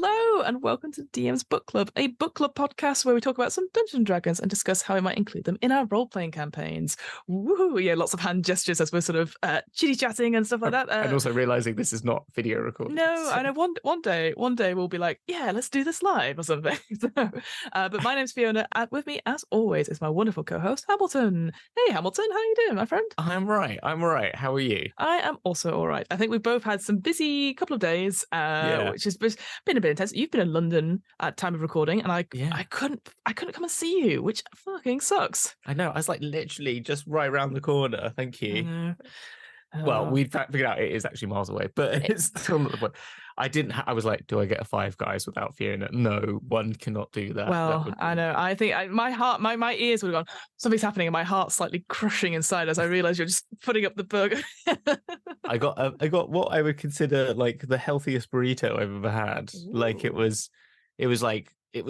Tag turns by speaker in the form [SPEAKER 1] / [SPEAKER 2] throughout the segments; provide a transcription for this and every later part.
[SPEAKER 1] Hello and welcome to DM's Book Club, a book club podcast where we talk about some Dungeons and Dragons and discuss how we might include them in our role-playing campaigns. Woohoo! Yeah, lots of hand gestures as we're sort of chitty-chatting and stuff like that.
[SPEAKER 2] And also realizing this is not video recording.
[SPEAKER 1] No, I know one day we'll be like, yeah, let's do this live or something. But my name's Fiona, and with me, as always, is my wonderful co-host, Hamilton. Hey, Hamilton, how are you doing, my friend?
[SPEAKER 2] I'm right. How are you?
[SPEAKER 1] I am also all right. I think we've both had some busy couple of days, which has been a bit intense. You've been in London at time of recording, and I couldn't come and see you, which fucking sucks.
[SPEAKER 2] I know. I was like literally just right around the corner. Thank you. Well, we figured out it is actually miles away, but it's still not the point. I was like, do I get a Five Guys without Fiona? No, one cannot do that.
[SPEAKER 1] Well, I know. I think my heart, my ears would have gone, something's happening, and my heart's slightly crushing inside as I realize you're just putting up the burger.
[SPEAKER 2] I got what I would consider like the healthiest burrito I've ever had. Ooh. Like it was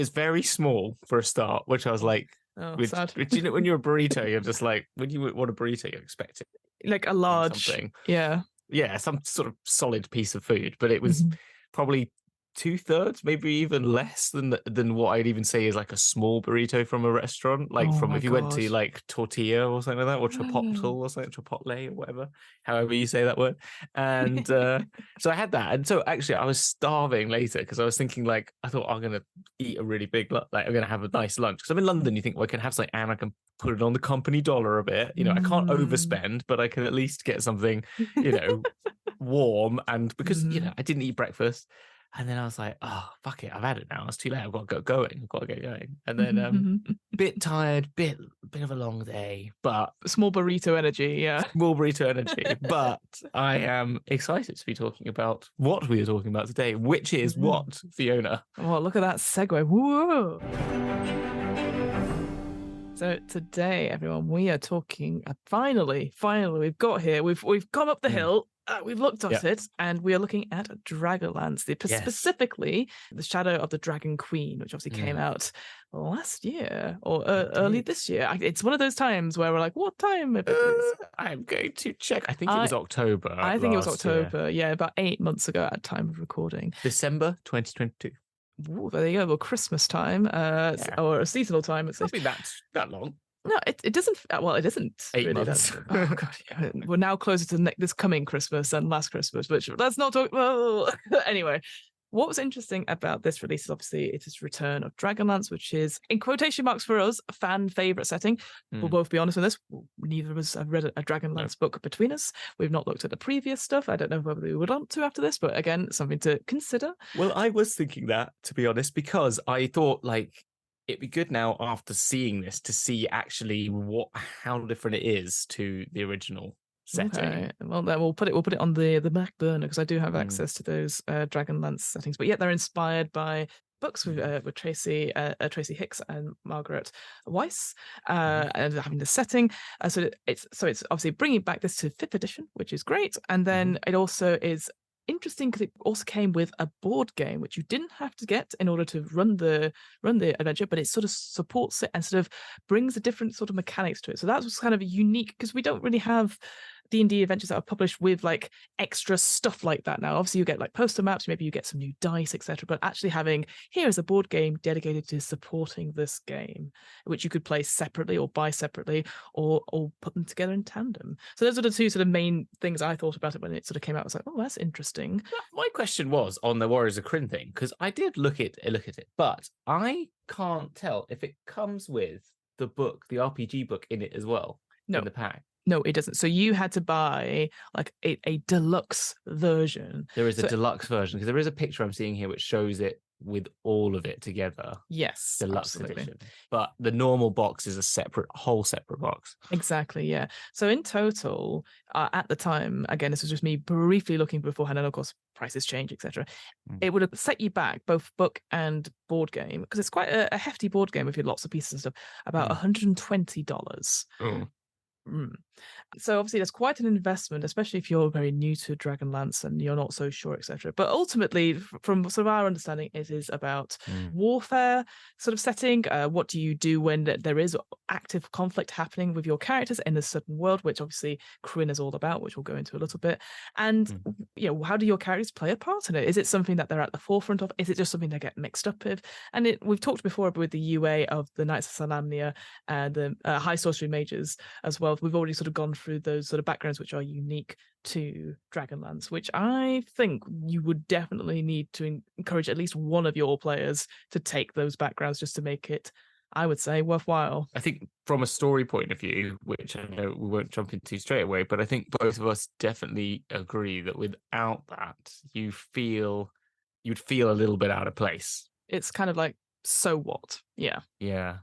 [SPEAKER 2] very small for a start, which I was like,
[SPEAKER 1] sad.
[SPEAKER 2] You know, when you're a burrito, you're just like, when you want a burrito, you expect it
[SPEAKER 1] like a large
[SPEAKER 2] something.
[SPEAKER 1] Yeah,
[SPEAKER 2] some sort of solid piece of food, but it was probably 2/3, maybe even less than what I'd even say is like a small burrito from a restaurant, like if you went to like Tortilla or something like that, or Chipotle or something, Chipotle or whatever, however you say that word. And so I had that, and so actually I was starving later because I was thinking like, I thought I'm gonna eat a really big, like I'm gonna have a nice lunch because I'm in London. You think, well, I can have something and I can put it on the company dollar a bit. You know, I can't overspend, but I can at least get something, you know, warm. And because you know I didn't eat breakfast. And then I was like, oh, fuck it. I've had it now. It's too late. I've got to get going. And then bit tired, bit of a long day, but
[SPEAKER 1] small burrito energy. Yeah.
[SPEAKER 2] Small burrito energy. But I am excited to be talking about what we are talking about today, which is what, Fiona?
[SPEAKER 1] Oh, look at that segue. Whoa. So today, everyone, we are talking, finally, we've got here. We've come up the hill. We've looked at it, and we are looking at Dragonlance, specifically the Shadow of the Dragon Queen, which obviously came out last year or early this year. It's one of those times where we're like, what time?
[SPEAKER 2] I'm going to check. I think it was October.
[SPEAKER 1] I think it was October. Yeah, about 8 months ago at time of recording.
[SPEAKER 2] December 2022.
[SPEAKER 1] Ooh, there you go. Well, Christmas time, or a seasonal time. It's
[SPEAKER 2] probably that long.
[SPEAKER 1] No, it doesn't. Well, it isn't.
[SPEAKER 2] 8
[SPEAKER 1] really,
[SPEAKER 2] months.
[SPEAKER 1] Oh god, yeah. We're now closer to this coming Christmas than last Christmas, which let's not talk. Well, anyway, what was interesting about this release is obviously it is return of Dragonlance, which is in quotation marks for us a fan favorite setting. We'll both be honest with this. Neither of us have read a Dragonlance book between us. We've not looked at the previous stuff. I don't know whether we would want to after this, but again, something to consider.
[SPEAKER 2] Well, I was thinking that, to be honest, because I thought like, it'd be good now after seeing this to see actually how different it is to the original setting.
[SPEAKER 1] Okay. Well, then we'll put it on the back burner because I do have access to those Dragonlance settings. But yeah, they're inspired by books with Tracy Hicks and Margaret Weiss, and having the setting. So it's obviously bringing back this to 5th edition, which is great, and then it also is interesting because it also came with a board game which you didn't have to get in order to run the adventure, but it sort of supports it and sort of brings a different sort of mechanics to it. So that was kind of unique because we don't really have D&D adventures that are published with like extra stuff like that now. Obviously you get like poster maps, maybe you get some new dice, etc., but actually having here is a board game dedicated to supporting this game, which you could play separately or buy separately or put them together in tandem. So those are the two sort of main things I thought about it when it sort of came out. I was like, oh, that's interesting.
[SPEAKER 2] My question was on the Warriors of Krynn thing, because I did look at it, but I can't tell if it comes with the book, the RPG book in it as well.
[SPEAKER 1] No.
[SPEAKER 2] In the pack.
[SPEAKER 1] No, it doesn't. So you had to buy like a deluxe version.
[SPEAKER 2] There is a deluxe version because there is a picture I'm seeing here which shows it with all of it together.
[SPEAKER 1] Yes,
[SPEAKER 2] deluxe
[SPEAKER 1] absolutely.
[SPEAKER 2] edition. But the normal box is a whole separate box.
[SPEAKER 1] Exactly, yeah. So in total, at the time, again, this was just me briefly looking beforehand, and of course, prices change, etc. It would have set you back, both book and board game, because it's quite a hefty board game with lots of pieces and stuff, about $120.
[SPEAKER 2] Oh.
[SPEAKER 1] Mm. So obviously there's quite an investment, especially if you're very new to Dragonlance and you're not so sure, etc. But ultimately, from sort of our understanding, it is about warfare sort of setting. What do you do when there is active conflict happening with your characters in a certain world, which obviously Krynn is all about, which we'll go into a little bit. And how do your characters play a part in it? Is it something that they're at the forefront of? Is it just something they get mixed up with? And we've talked before with the UA of the Knights of Solamnia and the High Sorcery Mages as well. We've already sort of gone through those sort of backgrounds which are unique to Dragonlance, which I think you would definitely need to encourage at least one of your players to take those backgrounds just to make it, I would say, worthwhile.
[SPEAKER 2] I think from a story point of view, which I know we won't jump into straight away, but I think both of us definitely agree that without that, you'd feel a little bit out of place.
[SPEAKER 1] It's kind of like, so what? Yeah.
[SPEAKER 2] Yeah.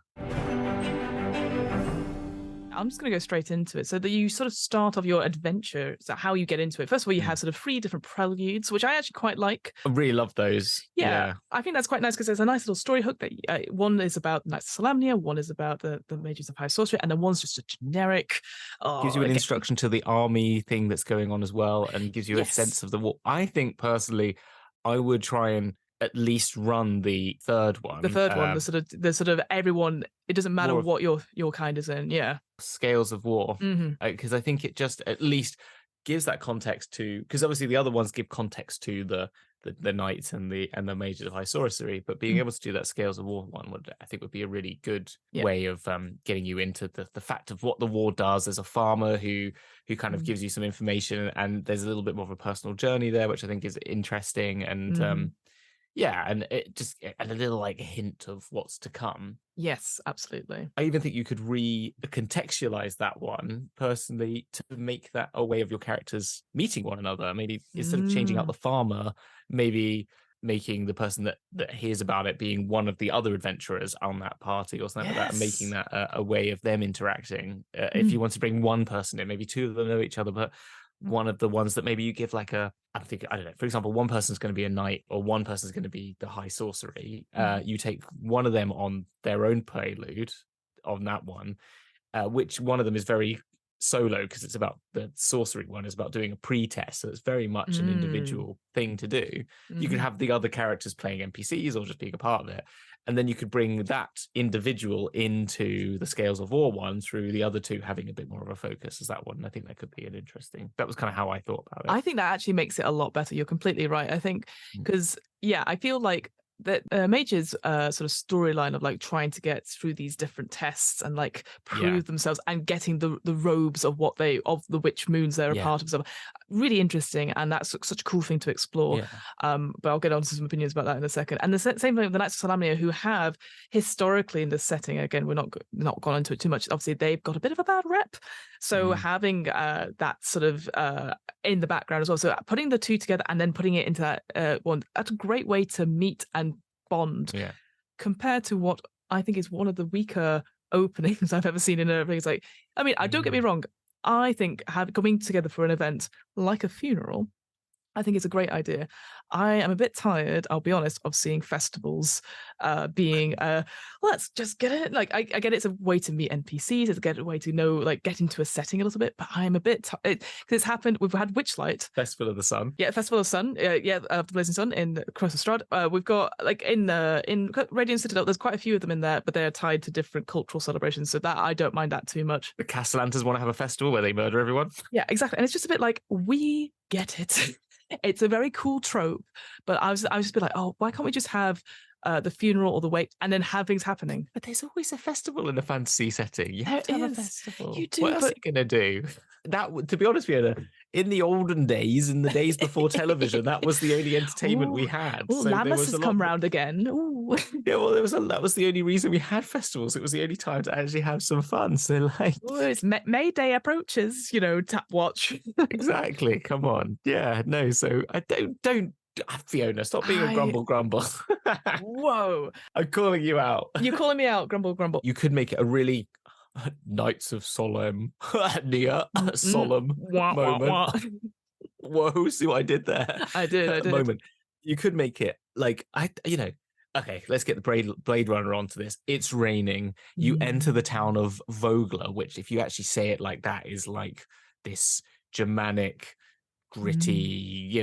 [SPEAKER 1] I'm just going to go straight into it. So that you sort of start off your adventure, so how you get into it. First of all, you have sort of 3 different preludes, which I actually quite like.
[SPEAKER 2] I really love those.
[SPEAKER 1] Yeah. I think that's quite nice because there's a nice little story hook that one is about Knights of Solamnia, one is about the Mages of High Sorcery, and then one's just a generic.
[SPEAKER 2] Gives you an introduction to the army thing that's going on as well, and gives you a sense of the war. I think personally, I would try and at least run the third one.
[SPEAKER 1] The third one, the sort of everyone. It doesn't matter what your kind is in. Yeah.
[SPEAKER 2] Scales of War, because I think it just at least gives that context to, because obviously the other ones give context to the knights and the mages of high sorcery, but being able to do that Scales of War one I think would be a really good way of getting you into the fact of what the war does. There's a farmer who kind of gives you some information, and there's a little bit more of a personal journey there, which I think is interesting, and and it just a little like hint of what's to come.
[SPEAKER 1] Yes, absolutely.
[SPEAKER 2] I even think you could recontextualize that one personally to make that a way of your characters meeting one another. Maybe instead of changing out the farmer, maybe making the person that hears about it being one of the other adventurers on that party or something like that, and making that a way of them interacting. If you want to bring one person in, maybe 2 of them know each other, but one of the ones that maybe you give like I don't know, for example, one person's going to be a knight or one person's going to be the high sorcery. You take one of them on their own prelude on that one, which one of them is very solo because it's about the sorcery one is about doing a pre-test, so it's very much an individual thing to do. You could have the other characters playing NPCs or just being a part of it, and then you could bring that individual into the Scales of War one through the other 2 having a bit more of a focus as that one. I think that could be an interesting. That was kind of how I thought about it.
[SPEAKER 1] I think that actually makes it a lot better. You're completely right. I think because I feel like that Mage's sort of storyline of like trying to get through these different tests and like prove themselves and getting the robes of of the witch moons they're a part of, so really interesting, and that's such a cool thing to explore. But I'll get on to some opinions about that in a second. And the same thing with the Knights of Solamnia, who have historically in this setting, again, we're not gone into it too much, obviously they've got a bit of a bad rep, so having that sort of in the background as well, so putting the 2 together and then putting it into that one, that's a great way to meet and bond, compared to what I think is one of the weaker openings I've ever seen in a thing. Like, I mean, don't get me wrong, I think coming together for an event like a funeral, I think it's a great idea. I am a bit tired, I'll be honest, of seeing festivals being let's just get it. Like I get it's a way to meet NPCs, it's a way to know, like, get into a setting a little bit. But I'm a bit because it's happened. We've had Witchlight,
[SPEAKER 2] Festival of the Sun,
[SPEAKER 1] Festival of the Sun, of the Blazing Sun in Cross of Strahd. We've got like in Radiant Citadel, there's quite a few of them in there, but they are tied to different cultural celebrations. So that I don't mind that too much.
[SPEAKER 2] The Castellantas want to have a festival where they murder everyone. Yeah,
[SPEAKER 1] exactly, and it's just a bit like, we get it. It's a very cool trope, but I was just a bit like, oh, why can't we just have the funeral or the wake and then have things happening?
[SPEAKER 2] But there's always a festival in a fantasy setting. You have to have a festival.
[SPEAKER 1] You do.
[SPEAKER 2] What else are you going to do? That, to be honest with you, in the olden days, in the days before television, that was the only entertainment we had.
[SPEAKER 1] So Lammas has come round again. Ooh.
[SPEAKER 2] Yeah, well, that was the only reason we had festivals. It was the only time to actually have some fun. So, like,
[SPEAKER 1] it's May Day approaches, tap watch.
[SPEAKER 2] Exactly. Come on. Yeah, no. So I don't. Fiona, stop being a grumble.
[SPEAKER 1] Whoa.
[SPEAKER 2] I'm calling you out.
[SPEAKER 1] You're calling me out, grumble.
[SPEAKER 2] You could make it a really Knights of Solemn, solemn moment. Whoa, see what I did there?
[SPEAKER 1] I did.
[SPEAKER 2] Moment. You could make it like, okay, let's get the Blade Runner onto this. It's raining. You enter the town of Vogler, which, if you actually say it like that, is like this Germanic, gritty,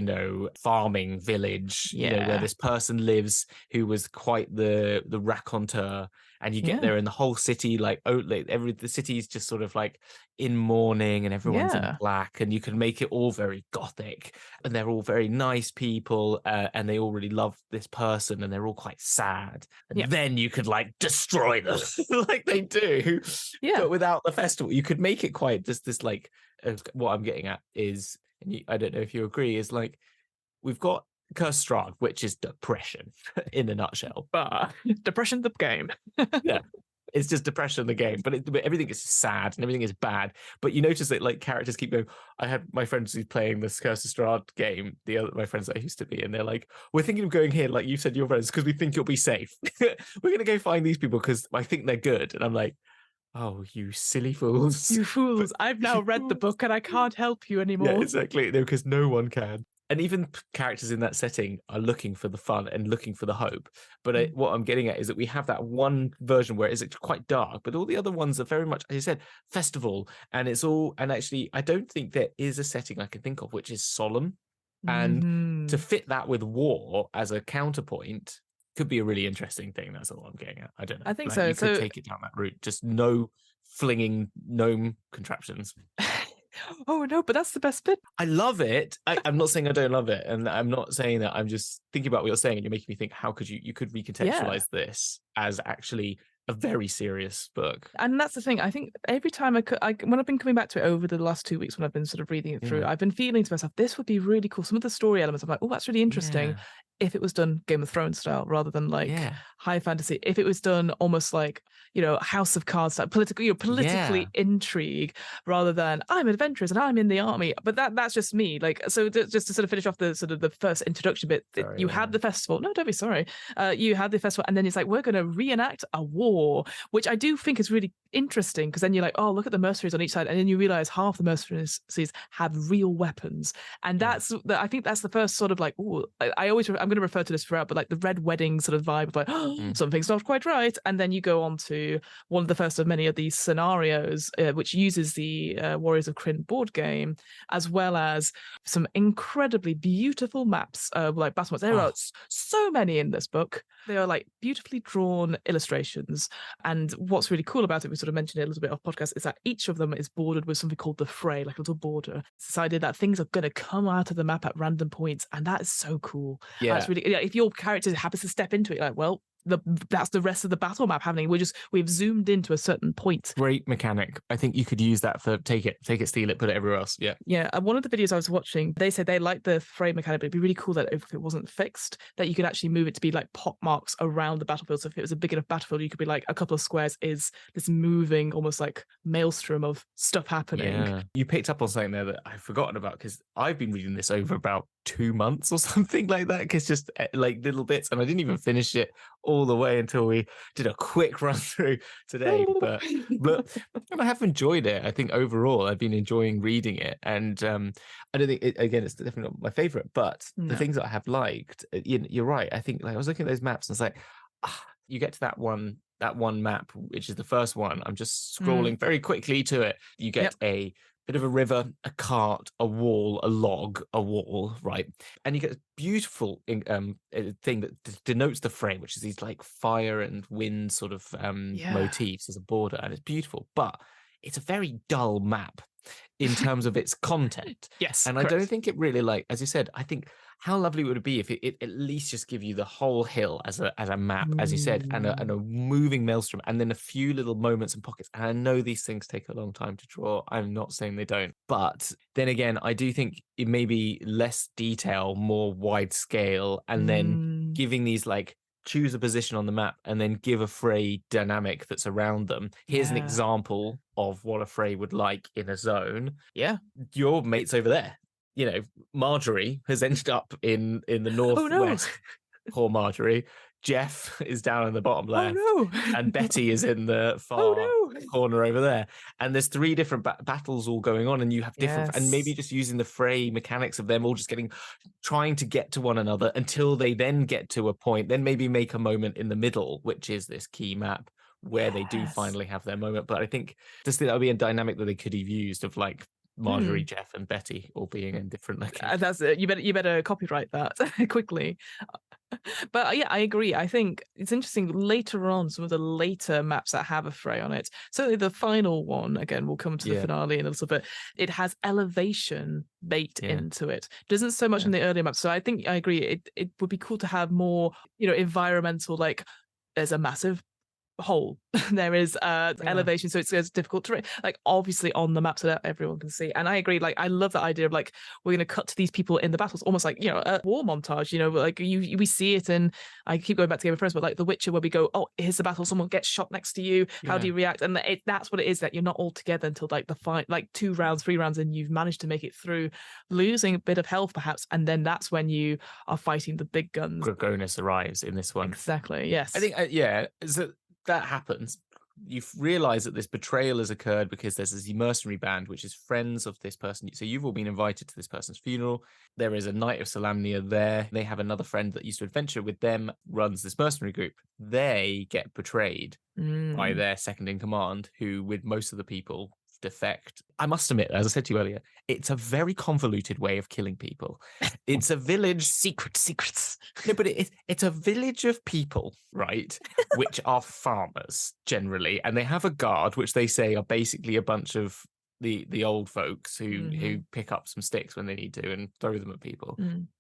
[SPEAKER 2] farming village, where this person lives who was quite the raconteur. And you get there, and the whole city, the city is just sort of like in mourning, and everyone's in black, and you can make it all very gothic, and they're all very nice people, and they all really love this person, and they're all quite sad. And then you could destroy them like they do. Yeah. But without the festival, you could make it quite just this what I'm getting at is, and I don't know if you agree, is we've got Curse Strahd, which is depression in a nutshell.
[SPEAKER 1] But depression the game.
[SPEAKER 2] Yeah, it's just depression the game, but everything is sad and everything is bad. But you notice that characters keep going. I had my friends who's playing this Curse of Strahd game, my friends that I used to be, and they're like, we're thinking of going here, like you said, your friends, because we think you'll be safe. We're going to go find these people because I think they're good. And I'm like, oh, you silly fools.
[SPEAKER 1] You fools. I've now read the book and I can't help you anymore.
[SPEAKER 2] Yeah, exactly. No, because no one can. And even characters in that setting are looking for the fun and looking for the hope. But what I'm getting at is that we have that one version where it's quite dark, but all the other ones are very much, as you said, festival. And actually, I don't think there is a setting I can think of which is solemn. And to fit that with war as a counterpoint could be a really interesting thing. That's all I'm getting at. I don't know.
[SPEAKER 1] I think so.
[SPEAKER 2] You could take it down that route. Just no flinging gnome contraptions.
[SPEAKER 1] Oh no, but that's the best bit.
[SPEAKER 2] I love it. I'm not saying I don't love it, and I'm not saying that. I'm just thinking about what you're saying, and you're making me think, how could you could recontextualize this as actually a very serious book.
[SPEAKER 1] And that's the thing. I think every time when I've been coming back to it over the last 2 weeks, when I've been sort of reading it through, I've been feeling to myself, this would be really cool. Some of the story elements, I'm like, oh, that's really interesting. If it was done Game of Thrones style rather than high fantasy, if it was done almost like, House of Cards style, politically intrigue rather than I'm adventurous and I'm in the army. But that's just me. So just to sort of finish off the sort of the first introduction bit, you had the festival. No, don't be sorry. You had the festival, and then it's like, we're going to reenact a war, which I do think is really interesting, because then you're like, oh, look at the mercenaries on each side, and then you realize half the mercenaries have real weapons, and I think that's the first sort of like, oh, I'm going to refer to this throughout, but like the Red Wedding sort of vibe of like, oh, something's not quite right, and then you go on to one of the first of many of these scenarios, which uses the Warriors of Krynn board game, as well as some incredibly beautiful maps, like battle maps. There are so many in this book. They are like beautifully drawn illustrations, and what's really cool about it, we sort of mentioned it a little bit off podcast, is that each of them is bordered with something called the fray, like a little border. It's decided that things are going to come out of the map at random points, and that is so cool. That's really, if your character happens to step into it, like, well, that's the rest of the battle map happening. We've zoomed into a certain point.
[SPEAKER 2] Great mechanic. I think you could use that for take it, steal it, put it everywhere else.
[SPEAKER 1] Yeah. One of the videos I was watching, they said they liked the frame mechanic, but it'd be really cool that if it wasn't fixed, that you could actually move it to be like pot marks around the battlefield. So if it was a big enough battlefield, you could be like, a couple of squares is this moving, almost like maelstrom of stuff happening.
[SPEAKER 2] Yeah. You picked up on something there that I've forgotten about, because I've been reading this over about 2 months or something like that, because just like little bits, and I didn't even finish it all the way until we did a quick run through today. But I have enjoyed it. I think overall I've been enjoying reading it, and I don't think it's definitely not my favorite, but the things that I have liked, you're right. I think, like, I was looking at those maps and it's like, you get to that one map, which is the first one. I'm just scrolling very quickly to it. You get a bit of a river, a cart, a wall, a log, a wall, right? And you get a beautiful thing that denotes the frame, which is these like fire and wind sort of motifs as a border, and it's beautiful. But it's a very dull map in terms of its content.
[SPEAKER 1] Yes,
[SPEAKER 2] and
[SPEAKER 1] correct.
[SPEAKER 2] I don't think it really, like, as you said, I think how lovely would it be if it at least just give you the whole hill as a map, as you said, and a moving maelstrom, and then a few little moments and pockets. And I know these things take a long time to draw. I'm not saying they don't. But then again, I do think it may be less detail, more wide scale, and then giving these, like, choose a position on the map and then give a fray dynamic that's around them. Here's an example of what a fray would like in a zone. Yeah, your mate's over there. Marjorie has ended up in the northwest. poor Marjorie. Jeff is down in the bottom left.
[SPEAKER 1] Oh no!
[SPEAKER 2] And Betty is in the far corner over there. And there's 3 different battles all going on, and you have different, and maybe just using the fray mechanics of them all just trying to get to one another until they then get to a point, then maybe make a moment in the middle, which is this key map where they do finally have their moment. But I think that would be a dynamic that they could have used of like Marjorie, Jeff, and Betty all being in different locations.
[SPEAKER 1] That's you better copyright that quickly. But yeah, I agree. I think it's interesting later on, some of the later maps that have a fray on it. Certainly the final one, again, we'll come to the finale in a little bit. It has elevation baked into it. Doesn't so much in the earlier maps. So I think I agree. It would be cool to have more, environmental, like there's a massive hole. There is elevation, so it's difficult to like obviously on the map so that everyone can see. And I agree, like I love that idea of like we're going to cut to these people in the battles, almost like a war montage, like we see it in, I keep going back to Game of Thrones, but like The Witcher, where we go, oh, here's the battle, someone gets shot next to you, how do you react? And that's what it is, that you're not all together until like the fight, like 2 rounds, 3 rounds, and you've managed to make it through, losing a bit of health perhaps, and then that's when you are fighting the big guns.
[SPEAKER 2] Dragonus arrives in this one.
[SPEAKER 1] Exactly, yes.
[SPEAKER 2] I think so that happens. You realize that this betrayal has occurred because there's this mercenary band, which is friends of this person. So you've all been invited to this person's funeral. There is a Knight of Solamnia there. They have another friend that used to adventure with them, runs this mercenary group. They get betrayed by their second in command, who, with most of the people, defect. I must admit, as I said to you earlier, it's a very convoluted way of killing people. It's a village secrets. No, but it's a village of people, right? Which are farmers generally, and they have a guard, which they say are basically a bunch of the old folks who pick up some sticks when they need to and throw them at people.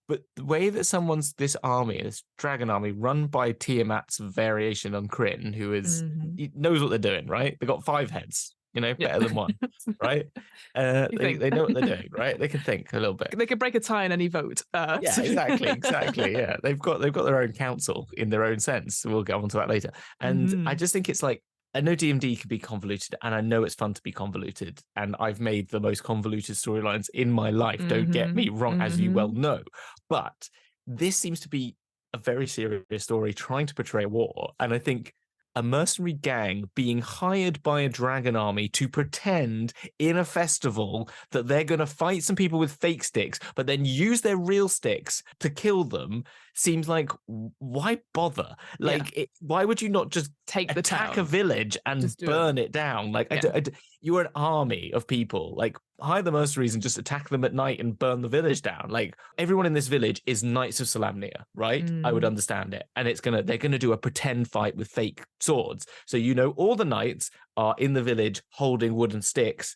[SPEAKER 2] But the way that this army, this dragon army, run by Tiamat's variation on Krynn, who is he knows what they're doing, right? They got 5 heads. Better than one, right? They know what they're doing, right? They can think a little bit.
[SPEAKER 1] They can break a tie in any vote.
[SPEAKER 2] Yeah, exactly. Yeah, they've got their own council in their own sense. We'll get on to that later. And I just think it's like, I know D&D can be convoluted, and I know it's fun to be convoluted, and I've made the most convoluted storylines in my life. Don't get me wrong, as you well know. But this seems to be a very serious story trying to portray war, and I think a mercenary gang being hired by a dragon army to pretend in a festival that they're going to fight some people with fake sticks, but then use their real sticks to kill them, seems like, why bother? Like, why would you not just attack a village and burn it down? Like, you're an army of people. Like, hire the mercenaries and just attack them at night and burn the village down. Like, everyone in this village is Knights of Solamnia, right? I would understand it. And they're gonna do a pretend fight with fake swords. So all the knights are in the village holding wooden sticks.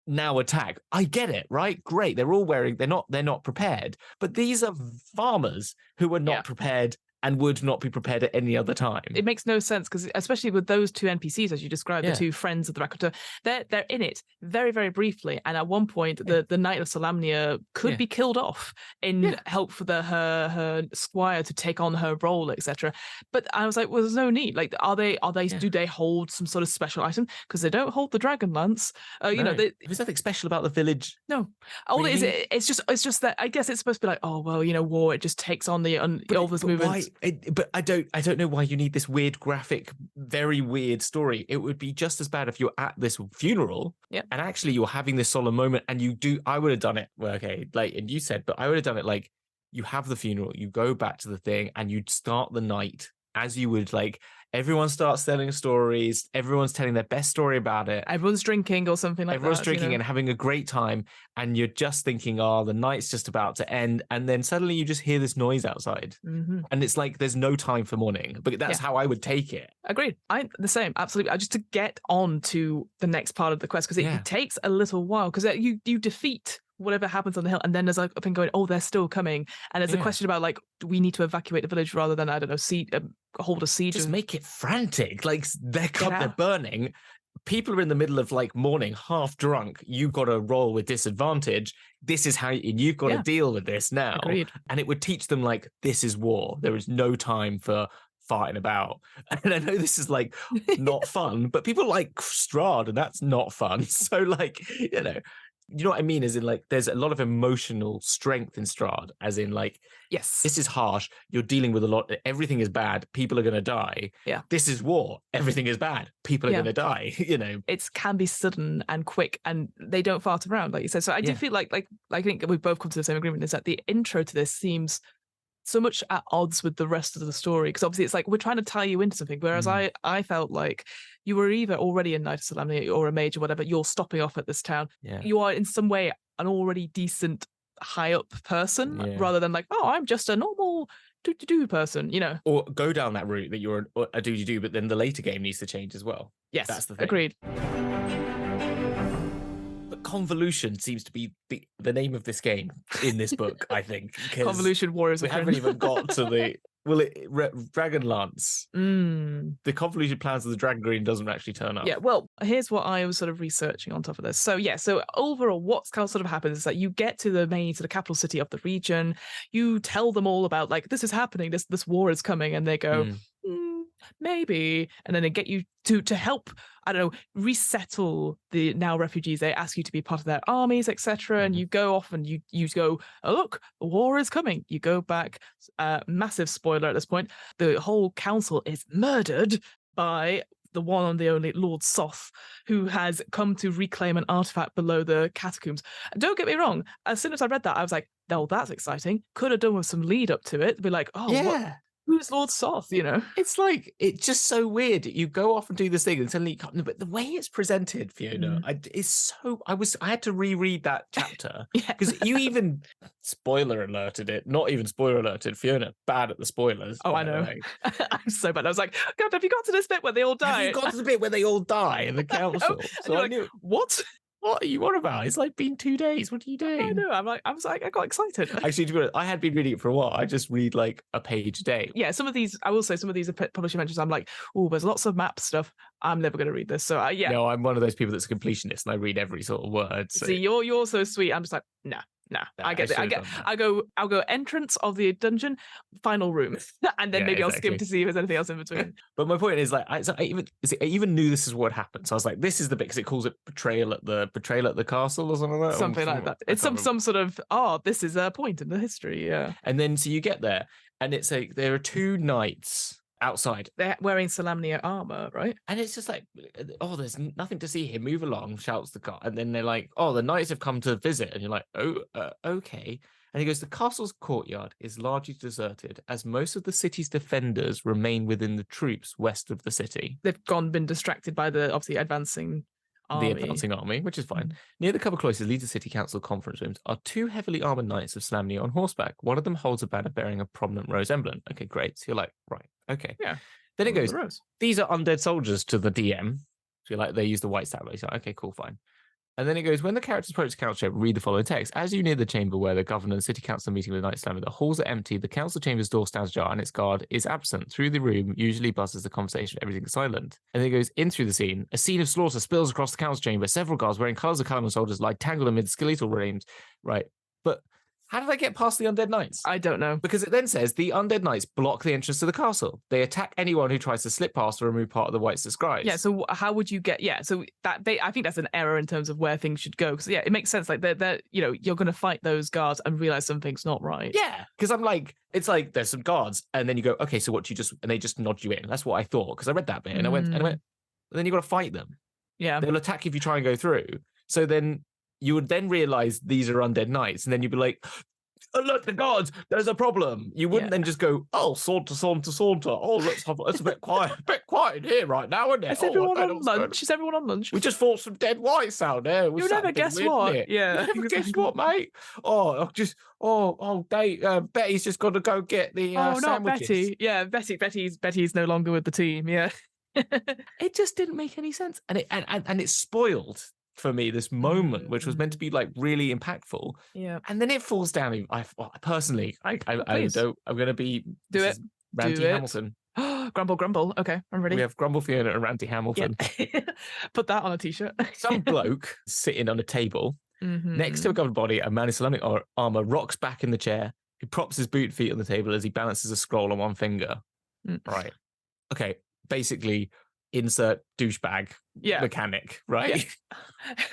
[SPEAKER 2] Now attack. I get it, right? Great. They're all they're not prepared. But these are farmers who are not prepared and would not be prepared at any other time.
[SPEAKER 1] It makes no sense, because especially with those 2 NPCs, as you described, the 2 friends of the raconteur, they're in it very, very briefly. And at one point, the Knight of Solamnia could be killed off in help for her squire to take on her role, etc. But I was like, well, there's no need. Like, do they hold some sort of special item? Because they don't hold the Dragonlance.
[SPEAKER 2] There's nothing special about the village.
[SPEAKER 1] No, all really? It's just that I guess it's supposed to be like, oh well, war. It just takes on all this movement.
[SPEAKER 2] But I don't know why you need this weird graphic, very weird story. It would be just as bad if you're at this funeral and actually you're having this solemn moment, and I would have done it. Well, okay, like, and you said, but I would have done it like, you have the funeral, you go back to the thing, and you'd start the night as you would, like, everyone starts telling stories, everyone's telling their best story about it.
[SPEAKER 1] Everyone's drinking or something like
[SPEAKER 2] everyone's drinking and having a great time, and you're just thinking, oh, the night's just about to end, and then suddenly you just hear this noise outside. And it's like there's no time for morning, but that's how I would take it.
[SPEAKER 1] Agreed. The same, absolutely. Just to get on to the next part of the quest, because it takes a little while, because you defeat whatever happens on the hill, and then there's like a thing going, oh, they're still coming, and there's a question about, like, do we need to evacuate the village rather than, I don't know, hold a siege?
[SPEAKER 2] Just make it frantic. Like, they're burning. People are in the middle of, like, mourning, half drunk. You got to roll with disadvantage. This is how you've got to deal with this now.
[SPEAKER 1] Agreed.
[SPEAKER 2] And it would teach them, like, this is war. There is no time for farting about. And I know this is, like, not fun, but people like Strahd, and that's not fun. So, like, you know what I mean? As in, like, there's a lot of emotional strength in Strahd, as in, like,
[SPEAKER 1] yes,
[SPEAKER 2] this is harsh. You're dealing with a lot. Everything is bad. People are going to die.
[SPEAKER 1] Yeah.
[SPEAKER 2] This is war. Everything is bad. People are going to die, you know.
[SPEAKER 1] It can be sudden and quick, and they don't fart around, like you said. So I do feel like I think we've both come to the same agreement, is that the intro to this seems so much at odds with the rest of the story, because obviously it's like we're trying to tie you into something, whereas I felt like you were either already a Knight of Solamnia or a mage or whatever, you're stopping off at this town. You are in some way an already decent high up person, rather than like, oh, I'm just a normal do person, you know.
[SPEAKER 2] Or go down that route that you're a do, but then the later game needs to change as well.
[SPEAKER 1] Yes,
[SPEAKER 2] that's the thing.
[SPEAKER 1] Agreed.
[SPEAKER 2] Convolution seems to be the name of this game in this book, I think.
[SPEAKER 1] Convolution Warriors of Krynn.
[SPEAKER 2] We haven't even got to the Dragonlance. The convolution plans of the Dragon Queen doesn't actually turn up.
[SPEAKER 1] Yeah, well, here's what I was sort of researching on top of this. So overall, what's kind of sort of happens is that you get to the main sort of capital city of the region, you tell them all about, like, this is happening, this war is coming, and they go, maybe, and then they get you to help, I don't know, resettle the now refugees. They ask you to be part of their armies, etc. And you go off and you go, oh, look, the war is coming. You go back, massive spoiler at this point, the whole council is murdered by the one and the only Lord Soth, who has come to reclaim an artifact below the catacombs. Don't get me wrong, as soon as I read that, I was like, oh, that's exciting. Could have done with some lead up to it. Be like, oh, yeah. Who's Lord Soth, you know?
[SPEAKER 2] It's like, it's just so weird. You go off and do this thing and suddenly you can't, but the way it's presented, Fiona, is so, I had to reread that chapter. Because you even spoiler alerted it, not even spoiler alerted. Fiona, bad at the spoilers.
[SPEAKER 1] Oh, I know. I'm so bad. I was like, God, have you got to this bit where they all die?
[SPEAKER 2] Have you got to the bit where they all die in the council? So I knew, what? What are you on about? It's like been 2 days. What are you doing?
[SPEAKER 1] I know. I got excited.
[SPEAKER 2] Actually, to be honest, I had been reading it for a while. I just read like a page a day.
[SPEAKER 1] Yeah, some of these, I will say, some of these are publishing mentions. I'm like, oh, there's lots of map stuff. I'm never going to read this. So yeah.
[SPEAKER 2] No, I'm one of those people that's a completionist, and I read every sort of word. So.
[SPEAKER 1] See, you're so sweet. I'm just like, nah. I get it. I'll go entrance of the dungeon, final room, and then maybe I'll skim to see if there's anything else in between.
[SPEAKER 2] But my point is, like, I even knew this is what happened. So I was like, this is the bit, because it calls it betrayal at the castle or something like that.
[SPEAKER 1] Something like that. It's some sort of, this is a point in the history, yeah.
[SPEAKER 2] And then so you get there, and it's like there are 2 knights outside.
[SPEAKER 1] They're wearing Solamnia armor, right?
[SPEAKER 2] And it's just like, oh, there's nothing to see here. Move along, shouts the guard. And then they're like, oh, the knights have come to visit. And you're like, oh, okay. And he goes, the castle's courtyard is largely deserted, as most of the city's defenders remain within the troops west of the city.
[SPEAKER 1] They've been distracted by the obviously advancing army.
[SPEAKER 2] The advancing army, which is fine. Near the cover cloisters leads the city council conference rooms are 2 heavily armored knights of Solamnia on horseback. One of them holds a banner bearing a prominent rose emblem. Okay, great. So you're like, right, okay.
[SPEAKER 1] Yeah.
[SPEAKER 2] Then it goes, these are undead soldiers to the DM. So you're like, they use the white stat. So okay, cool, fine. And then it goes, when the characters approach the council chamber, read the following text. As you near the chamber where the governor and city council are meeting with the Knights Slammer, the halls are empty, the council chamber's door stands ajar, and its guard is absent. Through the room, usually buzzes the conversation, everything is silent. And then it goes, in through the scene, a scene of slaughter spills across the council chamber. Several guards wearing colours of Kalaman soldiers lie tangled amid skeletal remains. Right. But how did I get past the undead knights?
[SPEAKER 1] I don't know.
[SPEAKER 2] Because it then says the undead knights block the entrance to the castle. They attack anyone who tries to slip past or remove part of the white's disguise.
[SPEAKER 1] Yeah, so how would you get... Yeah, so I think that's an error in terms of where things should go. Because, yeah, it makes sense. Like, they're you're going to fight those guards and realize something's not right.
[SPEAKER 2] Yeah, because I'm like... It's like, there's some guards, and then you go, okay, so what do you just... And they just nod you in. That's what I thought, because I read that bit, and I went, and then you got to fight them.
[SPEAKER 1] Yeah.
[SPEAKER 2] They'll attack if you try and go through. So then you would then realize these are undead knights, and then you'd be like... Alert the guards, there's a problem. You wouldn't then just go, oh, saunter. Oh, let's a bit quiet here right now, isn't it?
[SPEAKER 1] Is everyone on lunch? Is everyone on lunch?
[SPEAKER 2] We just fought some dead whites out there.
[SPEAKER 1] You'll never guess what. Yeah.
[SPEAKER 2] You never guess what, mate? Betty's just got to go get the
[SPEAKER 1] sandwiches.
[SPEAKER 2] Not
[SPEAKER 1] Betty. Yeah, Betty's no longer with the team, yeah.
[SPEAKER 2] It just didn't make any sense. And it spoiled for me this moment, which was meant to be like really impactful, and then it falls down. I'm going to be Ranty Hamilton.
[SPEAKER 1] Grumble. Okay, I'm ready.
[SPEAKER 2] We have Grumble Fiona and Ranty Hamilton.
[SPEAKER 1] Yeah. Put that on a t-shirt.
[SPEAKER 2] Some bloke sitting on a table next to a governed body, a man in Solamnic armor rocks back in the chair. He props his boot feet on the table as he balances a scroll on one finger. Right. Okay. Basically, insert douchebag mechanic, right?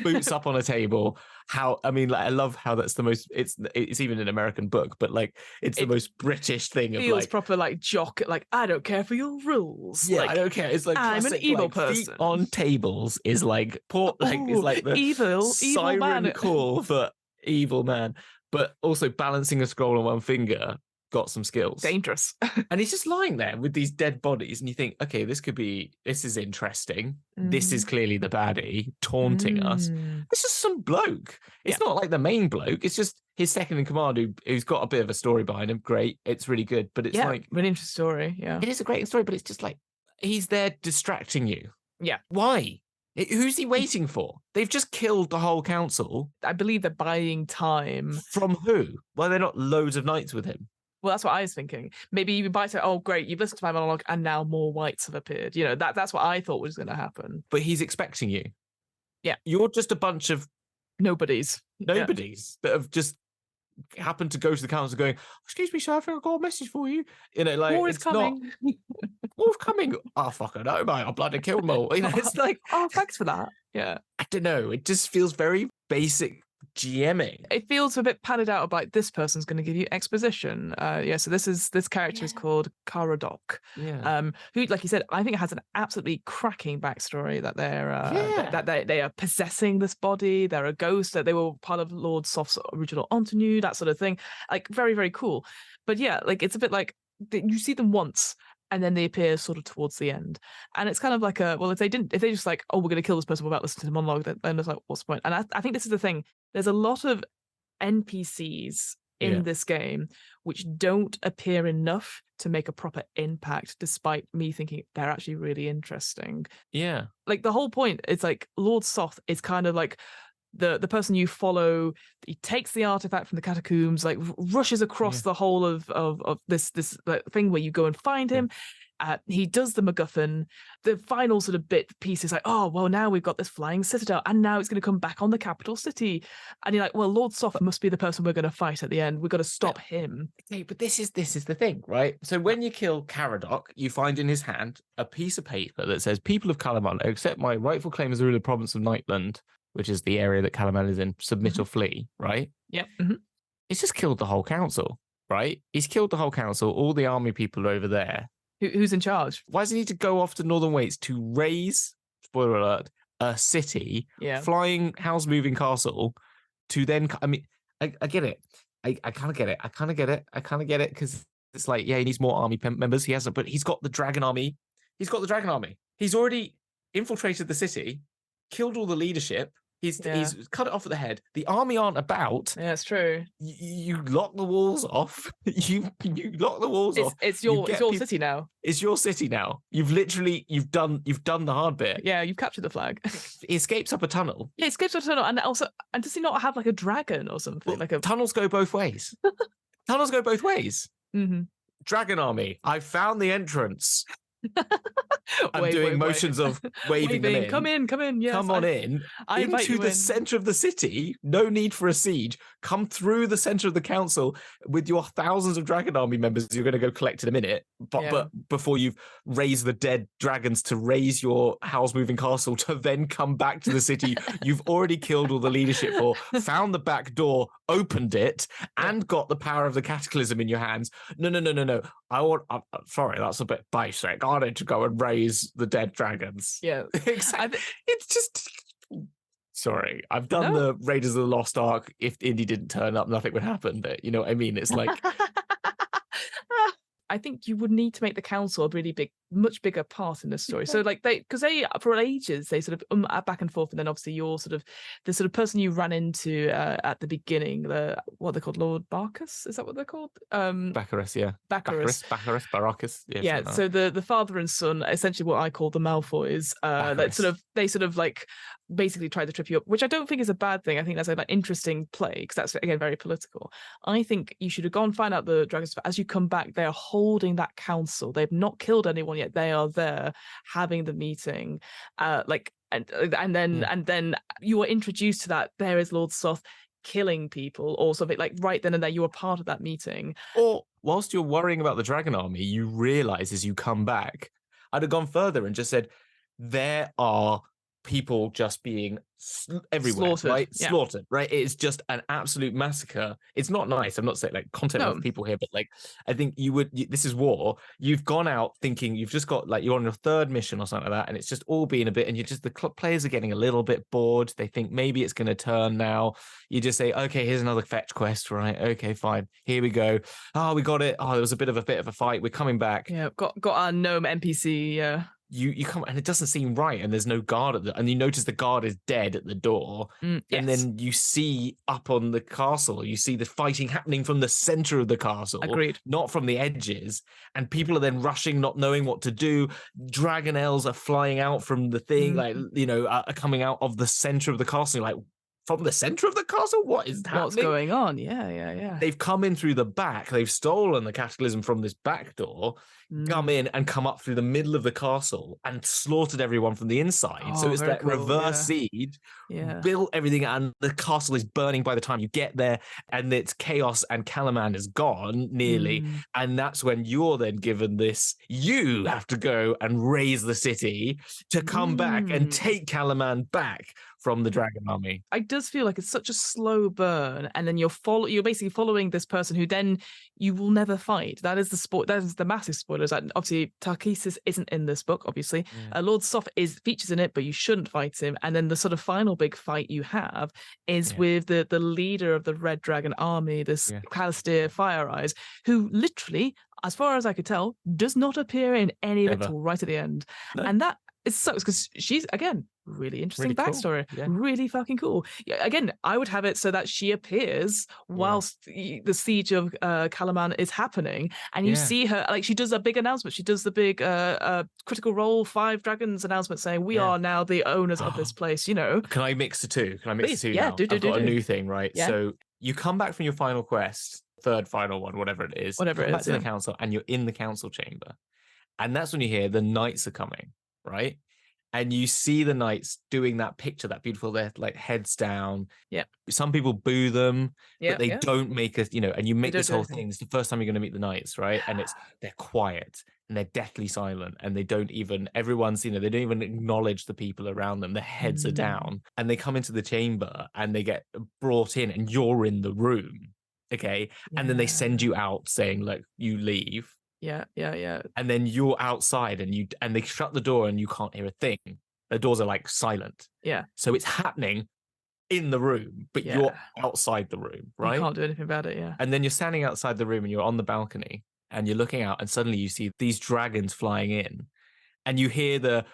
[SPEAKER 2] Boots up on a table. I love how that's the most, it's even an American book, but like it's the most British thing of
[SPEAKER 1] feels
[SPEAKER 2] like
[SPEAKER 1] proper like jock, like I don't care for your rules.
[SPEAKER 2] Yeah,
[SPEAKER 1] like,
[SPEAKER 2] I don't care. It's like
[SPEAKER 1] I'm
[SPEAKER 2] classic,
[SPEAKER 1] an evil
[SPEAKER 2] like,
[SPEAKER 1] person.
[SPEAKER 2] feet on tables is like is like the
[SPEAKER 1] evil
[SPEAKER 2] siren
[SPEAKER 1] man.
[SPEAKER 2] call for evil man, but also balancing a scroll on one finger got some skills.
[SPEAKER 1] Dangerous.
[SPEAKER 2] And he's just lying there with these dead bodies, and you think, okay, this is interesting. This is clearly the baddie taunting us. It's just some bloke. It's not like the main bloke. It's just his second in command who's got a bit of a story behind him. Great. It's really good. But it's like
[SPEAKER 1] really interesting story. Yeah.
[SPEAKER 2] It is a great story, but it's just like he's there distracting you.
[SPEAKER 1] Yeah.
[SPEAKER 2] Why? Who's he waiting for? They've just killed the whole council.
[SPEAKER 1] I believe they're buying time.
[SPEAKER 2] From who? Why are there not loads of knights with him?
[SPEAKER 1] Well, that's what I was thinking. Maybe you might say, oh, great, you've listened to my monologue and now more whites have appeared. You know, that's what I thought was going to happen.
[SPEAKER 2] But he's expecting you.
[SPEAKER 1] Yeah.
[SPEAKER 2] You're just a bunch of
[SPEAKER 1] nobodies
[SPEAKER 2] that have just happened to go to the council going, excuse me, sir, I think I've got a message for you. You know, like,
[SPEAKER 1] war is coming.
[SPEAKER 2] War's coming. Oh, fuck, I know, mate. I bloody killed them all. You know, it's like,
[SPEAKER 1] oh, thanks for that. Yeah.
[SPEAKER 2] I don't know. It just feels very basic GMing.
[SPEAKER 1] It feels a bit padded out of like, this person's going to give you exposition. So this character is called Karadok.
[SPEAKER 2] Yeah.
[SPEAKER 1] Who, like you said, I think has an absolutely cracking backstory that they are possessing this body. They're a ghost, that they were part of Lord Soft's original entourage, that sort of thing. Like, very, very cool. But yeah, like it's a bit like you see them once and then they appear sort of towards the end. And it's kind of like if they just like, oh, we're going to kill this person without listening to the monologue, then it's like, what's the point? And I think this is the thing. There's a lot of NPCs in this game which don't appear enough to make a proper impact, despite me thinking they're actually really interesting.
[SPEAKER 2] Yeah.
[SPEAKER 1] Like the whole point, it's like Lord Soth is kind of like the person you follow. He takes the artifact from the catacombs, like rushes across the whole of this thing where you go and find him. He does the MacGuffin. The final sort of piece is like, oh, well, now we've got this flying citadel, and now it's going to come back on the capital city. And you're like, well, Lord Soth must be the person we're going to fight at the end. We've got to stop him.
[SPEAKER 2] Okay, but this is the thing, right? So when you kill Karadok, you find in his hand a piece of paper that says, people of Kalaman, accept my rightful claim as the ruler of the province of Nightland, which is the area that Kalaman is in, submit or flee, right?
[SPEAKER 1] Yep.
[SPEAKER 2] He's just killed the whole council, right? He's killed the whole council. All the army people are over there.
[SPEAKER 1] Who's in charge?
[SPEAKER 2] Why does he need to go off to Northern Waits to raise, spoiler alert, a city, flying, house-moving castle, to then... I mean, I get it. I kind of get it. I kind of get it, because it's like, he needs more army members. He hasn't, but he's got the Dragon Army. He's He's already infiltrated the city, killed all the leadership. He's cut it off at the head. The army aren't about.
[SPEAKER 1] Yeah, it's true.
[SPEAKER 2] You lock the walls off. You lock the walls off.
[SPEAKER 1] It's your city now.
[SPEAKER 2] It's your city now. You've done the hard bit.
[SPEAKER 1] Yeah, you've captured the flag.
[SPEAKER 2] He escapes up a tunnel.
[SPEAKER 1] Yeah, he escapes up a tunnel, and does he not have like a dragon or something?
[SPEAKER 2] Well, tunnels go both ways. Tunnels go both ways.
[SPEAKER 1] Mm-hmm.
[SPEAKER 2] Dragon Army, I found the entrance. I'm doing motions of waving them in.
[SPEAKER 1] Come in. Yes,
[SPEAKER 2] come on in. Into the center of the city. No need for a siege. Come through the center of the council with your thousands of Dragon Army members you're going to go collect in a minute. But before you've raised the dead dragons to raise your house-moving castle to then come back to the city you've already killed all the leadership for, found the back door, opened it, and got the power of the cataclysm in your hands. No. I'm sorry, that's a bit basic. I need to go and raise the dead dragons.
[SPEAKER 1] Yeah.
[SPEAKER 2] Exactly. It's just... Sorry, I've done the Raiders of the Lost Ark. If Indy didn't turn up, nothing would happen. But you know what I mean? It's like...
[SPEAKER 1] I think you would need to make the council a really much bigger part in this story. So like because they for ages they sort of back and forth, and then obviously you're sort of the sort of person you ran into at the beginning, what they're called, Lord Barkus, is that what they're called?
[SPEAKER 2] Baccharis, yeah.
[SPEAKER 1] Baccharis.
[SPEAKER 2] Baracus.
[SPEAKER 1] Yeah. So the father and son, essentially what I call the Malfoys, that they sort of like basically try to trip you up, which I don't think is a bad thing. I think that's an interesting play, because that's again very political. I think you should have gone find out the dragons, but as you come back, they are holding that council. They've not killed anyone yet. They are there having the meeting, and then you are introduced to that. There is Lord Soth killing people or something, like right then and there you were part of that meeting.
[SPEAKER 2] Or whilst you're worrying about the Dragon Army, you realize as you come back, I'd have gone further and just said, there are people just being everywhere,
[SPEAKER 1] slaughtered,
[SPEAKER 2] right?
[SPEAKER 1] yeah.
[SPEAKER 2] Slaughtered, right? It's just an absolute massacre. It's not nice. I'm not saying like content of people here, but like I think this is war. You've gone out thinking you've just got like you're on your third mission or something like that, and it's just all being a bit, and you just the players are getting a little bit bored. They think maybe it's going to turn now. You just say, okay, here's another fetch quest, right? Okay, fine, here we go. Oh, we got it. Oh, there was a bit of a fight. We're coming back.
[SPEAKER 1] Yeah, got our gnome NPC. Yeah.
[SPEAKER 2] You come and it doesn't seem right, and there's no guard and you notice the guard is dead at the door,
[SPEAKER 1] yes.
[SPEAKER 2] And then you see up on the castle, you see the fighting happening from the center of the castle.
[SPEAKER 1] Agreed.
[SPEAKER 2] Not from the edges, and people are then rushing, not knowing what to do. Dragon elves are flying out from the thing, like are coming out of the center of the castle, like from the center of the castle. What is happening?
[SPEAKER 1] What's going on? Yeah.
[SPEAKER 2] They've come in through the back. They've stolen the cataclysm from this back door, come in and come up through the middle of the castle and slaughtered everyone from the inside. So it's that reverse siege, built everything, and the castle is burning by the time you get there, and it's chaos, and Kalaman is gone nearly. And that's when you're then given this, you have to go and raise the city to come back and take Kalaman back from the Dragon Army.
[SPEAKER 1] It does feel like it's such a slow burn, and then you're basically following this person who then you will never fight. That is the massive spoilers. And obviously, Takhisis isn't in this book. Obviously, Lord Soph features in it, but you shouldn't fight him. And then the sort of final big fight you have is with the leader of the Red Dragon Army, this Kalaman Fire Eyes, who literally, as far as I could tell, does not appear in any of it till right at the end. No. And that it sucks because she's, again, really interesting backstory. Cool. Really fucking cool. Again, I would have it so that she appears whilst the siege of Kalaman is happening, and you see her, like, she does a big announcement. She does the big Critical Role 5 Dragons announcement saying, we are now the owners of this place, you know.
[SPEAKER 2] Can I mix the two?
[SPEAKER 1] Please.
[SPEAKER 2] Now?
[SPEAKER 1] Yeah,
[SPEAKER 2] I've got a new thing, right? Yeah. So you come back from your final quest, third final one, whatever it is.
[SPEAKER 1] Whatever it is.
[SPEAKER 2] Back to the council, and you're in the council chamber. And that's when you hear the knights are coming, right? And you see the knights doing that picture, that beautiful, they're like heads down.
[SPEAKER 1] Yeah.
[SPEAKER 2] Some people boo them, but they don't make us, and you make this whole thing. It's the first time you're going to meet the knights, right? And they're quiet and they're deathly silent, and they don't even, everyone's, they don't even acknowledge the people around them. Their heads are down, and they come into the chamber and they get brought in, and you're in the room. Okay. And then they send you out saying, look, you leave.
[SPEAKER 1] Yeah.
[SPEAKER 2] And then you're outside, and they shut the door, and you can't hear a thing. The doors are like silent.
[SPEAKER 1] Yeah.
[SPEAKER 2] So it's happening in the room, but you're outside the room, right?
[SPEAKER 1] You can't do anything about it, yeah.
[SPEAKER 2] And then you're standing outside the room, and you're on the balcony, and you're looking out, and suddenly you see these dragons flying in, and you hear the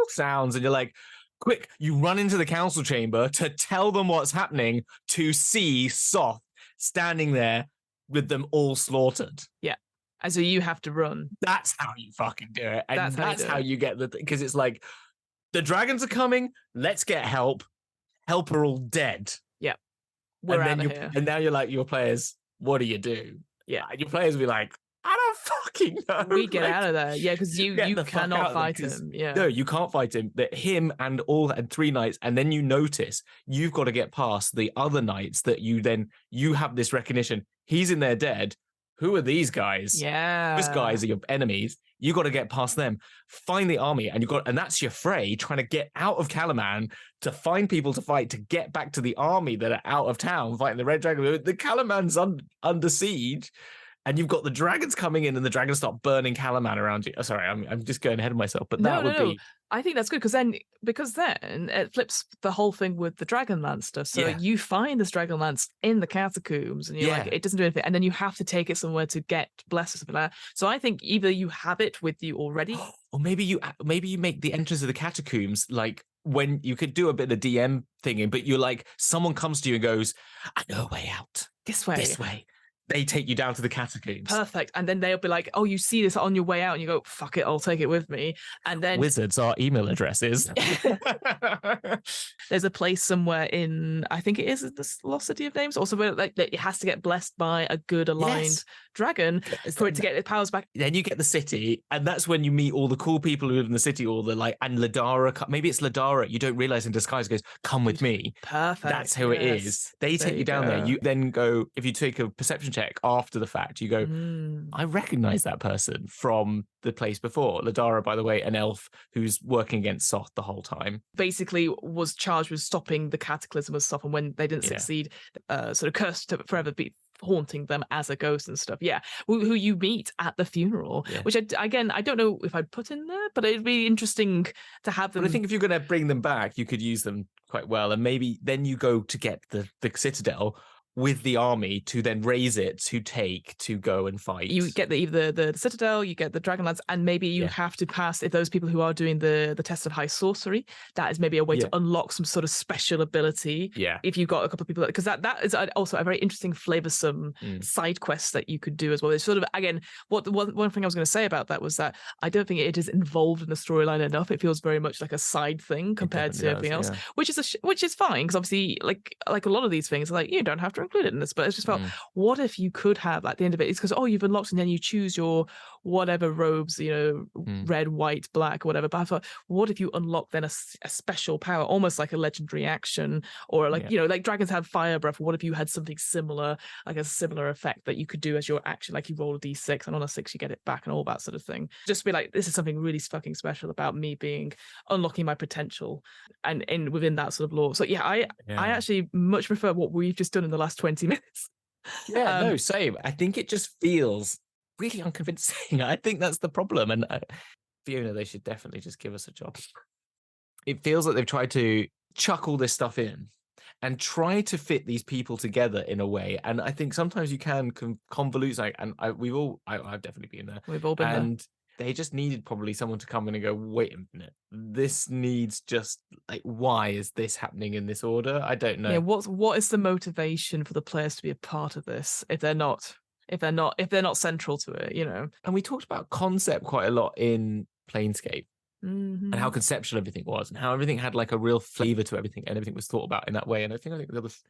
[SPEAKER 2] sounds, and you're like, quick, you run into the council chamber to tell them what's happening, to see Soth standing there with them all slaughtered.
[SPEAKER 1] Yeah. And so you have to run.
[SPEAKER 2] That's how you fucking do it. And that's how you get because it's like, the dragons are coming, let's get help. Help are all dead.
[SPEAKER 1] Yeah. We're out of here.
[SPEAKER 2] And now you're like, your players, what do you do?
[SPEAKER 1] Yeah.
[SPEAKER 2] And your players will be like, I don't fucking know.
[SPEAKER 1] We get out of there. Yeah, because you cannot fight him. Yeah.
[SPEAKER 2] No, you can't fight him. That him and 3 knights, and then you notice you've got to get past the other knights that you have this recognition. He's in there dead. Who are these guys?
[SPEAKER 1] Yeah.
[SPEAKER 2] Those guys are your enemies. You got to get past them, find the army, and that's your fray, trying to get out of Kalaman to find people to fight, to get back to the army that are out of town fighting the Red Dragon. The Kalaman's under siege, and you've got the dragons coming in, and the dragons start burning Kalaman around you. Oh, sorry, I'm just going ahead of myself, but that would be.
[SPEAKER 1] I think that's good because then it flips the whole thing with the Dragonlance stuff. So you find this Dragonlance in the catacombs, and you're like, it doesn't do anything, and then you have to take it somewhere to get blessed or something like that. So I think either you have it with you already,
[SPEAKER 2] or maybe you make the entrance of the catacombs like when you could do a bit of DM thing, but you're like, someone comes to you and goes, I know a way out.
[SPEAKER 1] This way.
[SPEAKER 2] They take you down to the catacombs.
[SPEAKER 1] Perfect. And then they'll be like, oh, you see this on your way out, and you go, fuck it, I'll take it with me. And then
[SPEAKER 2] wizards are email addresses.
[SPEAKER 1] There's a place somewhere in, I think it is the Lost City of Names, also where like it has to get blessed by a good aligned dragon for it to get its powers back.
[SPEAKER 2] Then you get the city, and that's when you meet all the cool people who live in the city, all the and Ladara, maybe it's Ladara, you don't realize in disguise, goes, come with me.
[SPEAKER 1] Perfect.
[SPEAKER 2] That's who it is. They take you down there. You then go, if you take a perception check, check after the fact. You go, I recognize that person from the place before. Ladara, by the way, an elf who's working against Soth the whole time.
[SPEAKER 1] Basically was charged with stopping the cataclysm of Soth, and when they didn't succeed, sort of cursed to forever be haunting them as a ghost and stuff. Yeah, who you meet at the funeral, which I don't know if I'd put in there, but it'd be interesting to have them.
[SPEAKER 2] But I think if you're going to bring them back, you could use them quite well, and maybe then you go to get the citadel with the army to then raise it to go and fight.
[SPEAKER 1] You get either the citadel, you get the Dragonlance, and maybe you have to pass, if those people who are doing the test of high sorcery, that is maybe a way to unlock some sort of special ability.
[SPEAKER 2] Yeah.
[SPEAKER 1] If you've got a couple of people, because that is also a very interesting flavoursome side quest that you could do as well. It's sort of, again, one thing I was going to say about that was that I don't think it is involved in the storyline enough. It feels very much like a side thing compared to everything else, which is fine, because obviously, like a lot of these things, like, you don't have to include it in this, but it's just felt, what if you could have, at the end of it, it's because you've unlocked and then you choose your whatever robes, red, white, black, or whatever. But I thought, what if you unlock then a special power, almost like a legendary action, or like like dragons have fire breath. What if you had something similar, like a similar effect that you could do as your action, like you roll a d6 and on a 6 you get it back and all that sort of thing. Just be like, this is something really fucking special about me unlocking my potential and within that sort of lore. So I actually much prefer what we've just done in the last 20 minutes.
[SPEAKER 2] No, same. I think it just feels really unconvincing. I think that's the problem. And Fiona, they should definitely just give us a job. It feels like they've tried to chuck all this stuff in and try to fit these people together in a way. And I think sometimes you can convolute, and I've definitely been there.
[SPEAKER 1] We've all been there.
[SPEAKER 2] And they just needed probably someone to come in and go, wait a minute, this needs just, like, why is this happening in this order? I don't know.
[SPEAKER 1] Yeah, what is the motivation for the players to be a part of this if they're not central to it,
[SPEAKER 2] And we talked about concept quite a lot in Planescape. And how conceptual everything was, and how everything had like a real flavor to everything, and everything was thought about in that way. And I think there was,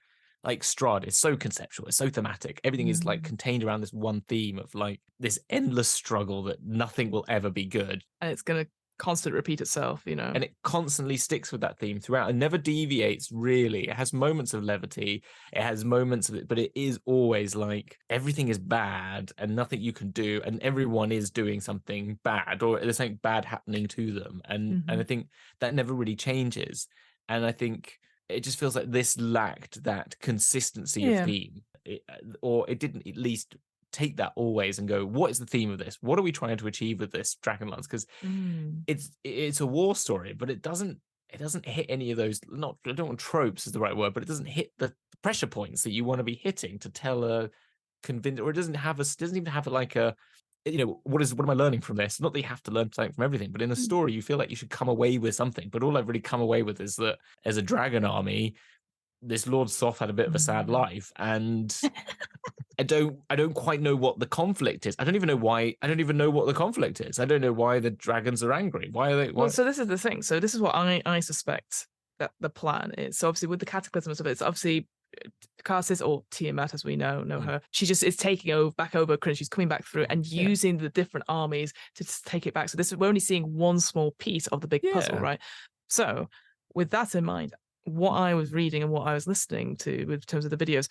[SPEAKER 2] like, Strahd is so conceptual, it's so thematic. Everything is like contained around this one theme of like this endless struggle that nothing will ever be good,
[SPEAKER 1] and it's gonna constant repeat itself,
[SPEAKER 2] and it constantly sticks with that theme throughout and never deviates really. It has moments of levity, it has moments of it, but it is always like everything is bad and nothing you can do, and everyone is doing something bad, or there's something bad happening to them, and I think that never really changes. And I think it just feels like this lacked that consistency of theme, or it didn't at least take that always and go, what is the theme of this? What are we trying to achieve with this Dragonlance? Because it's a war story, but it doesn't hit any of those, I don't want tropes is the right word, but it doesn't hit the pressure points that you want to be hitting to tell a convincing, or it doesn't even have like a, what am I learning from this? Not that you have to learn something from everything, but in a story you feel like you should come away with something. But all I've really come away with is that as a dragon army, this Lord Soth had a bit of a sad life, and I don't quite know what the conflict is. I don't even know what the conflict is. I don't know why the dragons are angry. Why are they? Why?
[SPEAKER 1] Well, so this is the thing. So this is what I suspect that the plan is. So obviously with the cataclysm stuff, it's obviously Takhisis, or Tiamat as we know her. She just is taking back over Krynn. She's coming back through and using the different armies to take it back. So we're only seeing one small piece of the big puzzle, right? So with that in mind, what I was reading and what I was listening to in terms of the videos,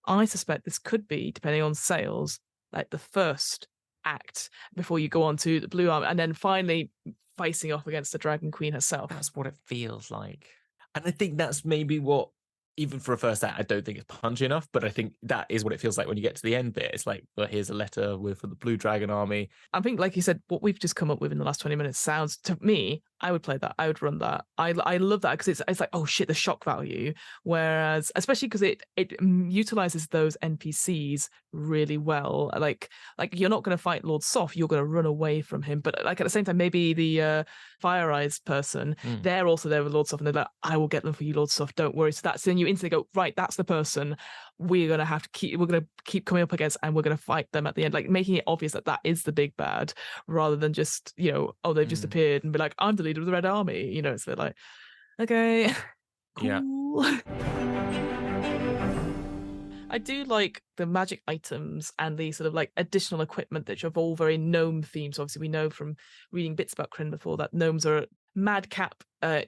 [SPEAKER 1] I suspect this could be, depending on sales, like the first act before you go on to the Blue Army, and then finally facing off against the Dragon Queen herself.
[SPEAKER 2] That's what it feels like. And I think that's maybe what, even for a first act, I don't think it's punchy enough, but I think that is what it feels like when you get to the end bit. It's like, well, here's a letter for the Blue Dragon Army.
[SPEAKER 1] I think, like you said, what we've just come up with in the last 20 minutes sounds, to me, I would play that. I would run that. I love that because it's like, oh shit, the shock value. Whereas, especially because it utilizes those NPCs really well. Like you're not going to fight Lord Soth, you're going to run away from him. But like at the same time, maybe the Fire Eyes person, they're also there with Lord Soth, and they're like, I will get them for you, Lord Soth. Don't worry. So that's then you instantly go, right, that's the person we're going to keep coming up against, and we're going to fight them at the end, like making it obvious that is the big bad, rather than just, they've just appeared and be like, I'm the leader of the Red Army. It's a bit like, okay, cool. Yeah. I do like the magic items and the sort of like additional equipment that are all very gnome themed. So obviously we know from reading bits about Krynn before that gnomes are madcap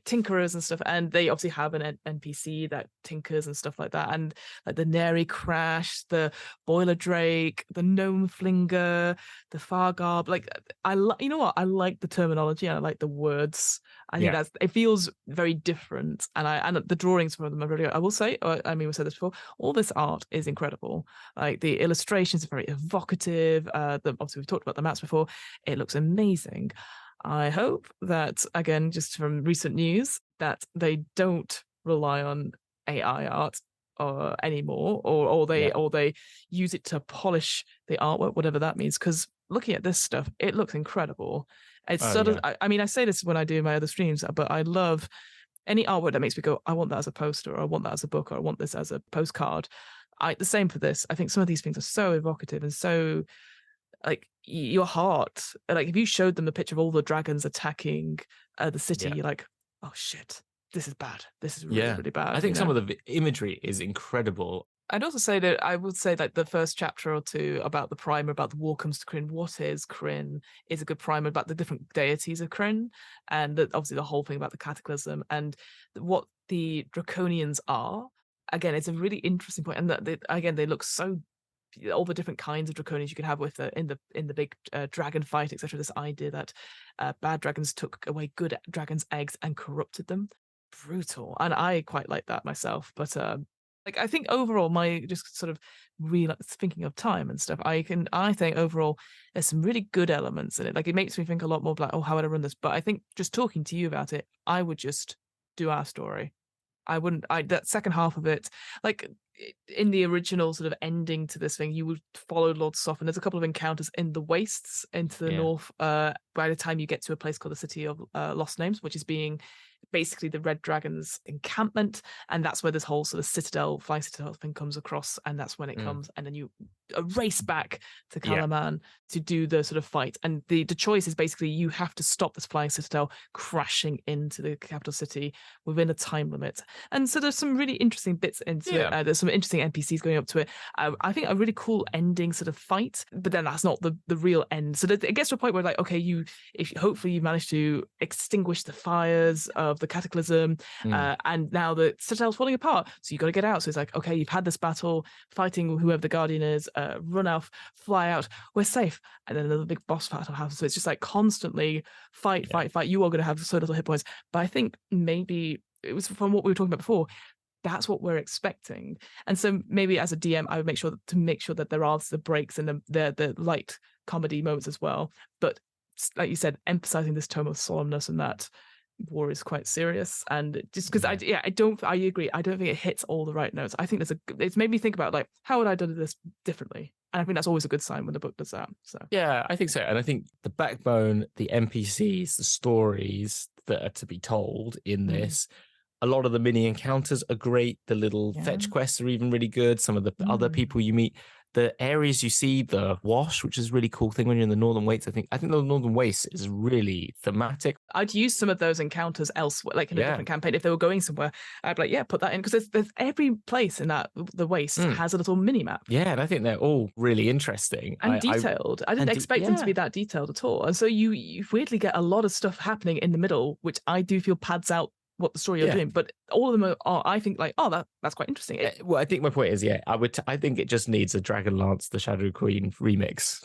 [SPEAKER 1] tinkerers and stuff, and they obviously have an NPC that tinkers and stuff like that, and like the Neri Crash, the Boiler Drake, the Gnome Flinger, the Fargarb. Like you know what? I like the terminology and I like the words. I think it feels very different, and the drawings from them are really. I will say, I mean, we said this before. All this art is incredible. Like the illustrations are very evocative. Obviously we've talked about the maps before. It looks amazing. I hope that, again, just from recent news, that they don't rely on AI art anymore, or they use it to polish the artwork, whatever that means. Because looking at this stuff, it looks incredible. It's I mean, I say this when I do my other streams, but I love any artwork that makes me go, I want that as a poster, or I want that as a book, or I want this as a postcard. The same for this. I think some of these things are so evocative and so like your heart. Like if you showed them the picture of all the dragons attacking the city, you're like, oh shit, this is bad. This is really, really bad.
[SPEAKER 2] I think some of the imagery is incredible.
[SPEAKER 1] I'd also say that I would say that the first chapter or two about the primer, about the war comes to Krynn, what is Krynn, is a good primer about the different deities of Krynn, and obviously the whole thing about the cataclysm and what the draconians are. Again, it's a really interesting point, and again they look so. All the different kinds of draconians you can have with in the big dragon fight, etc. This idea that bad dragons took away good dragons' eggs and corrupted them. Brutal, and I quite like that myself. But I think overall, my just sort of thinking of time and stuff, I think overall there's some really good elements in it. Like it makes me think a lot more like, oh, how would I run this? But I think just talking to you about it, I would just do our story. I wouldn't. That second half of it, like in the original sort of ending to this thing, you would follow Lord Soft, and there's a couple of encounters in the wastes into the north. By the time you get to a place called the City of Lost Names, which is being basically the Red Dragon's encampment, and that's where this whole sort of flying citadel thing comes across, and that's when it comes, and then you race back to Kalaman to do the sort of fight, and the choice is basically you have to stop this flying citadel crashing into the capital city within a time limit, and so there's some really interesting bits into it. There's some interesting NPCs going up to it. I think a really cool ending sort of fight, but then that's not the real end. So it gets to a point where like, okay, hopefully you manage to extinguish the fires of the cataclysm, and now the citadel's falling apart, so you got to get out. So it's like, okay, you've had this battle fighting whoever the guardian is, run out, fly out, we're safe, and then another big boss battle happens. So it's just like constantly fight. You are going to have so little hit points, but I think maybe it was from what we were talking about before, that's what we're expecting. And so maybe as a DM, I would make sure that there are the breaks and the light comedy moments as well, but like you said, emphasizing this tone of solemnness and that war is quite serious. And just because I agree, I don't think it hits all the right notes. I think it's made me think about like, how would I do this differently? And I think that's always a good sign when the book does that. So
[SPEAKER 2] yeah, I think so. And I think the backbone, the NPCs, the stories that are to be told in this, a lot of the mini encounters are great. The little fetch quests are even really good. Some of the other people you meet, the areas you see, the wash, which is a really cool thing when you're in the Northern Wastes. I think the Northern Wastes is really thematic.
[SPEAKER 1] I'd use some of those encounters elsewhere, like in a different campaign. If they were going somewhere, I'd be like, put that in, because there's every place in that the Waste has a little mini map.
[SPEAKER 2] Yeah, and I think they're all really interesting
[SPEAKER 1] and detailed. I didn't expect them to be that detailed at all. And so you weirdly get a lot of stuff happening in the middle, which I do feel pads out what the story you're doing, but all of them are I think like, oh, that's quite interesting.
[SPEAKER 2] Well, I think my point is, I think it just needs a Dragonlance the Shadow Queen remix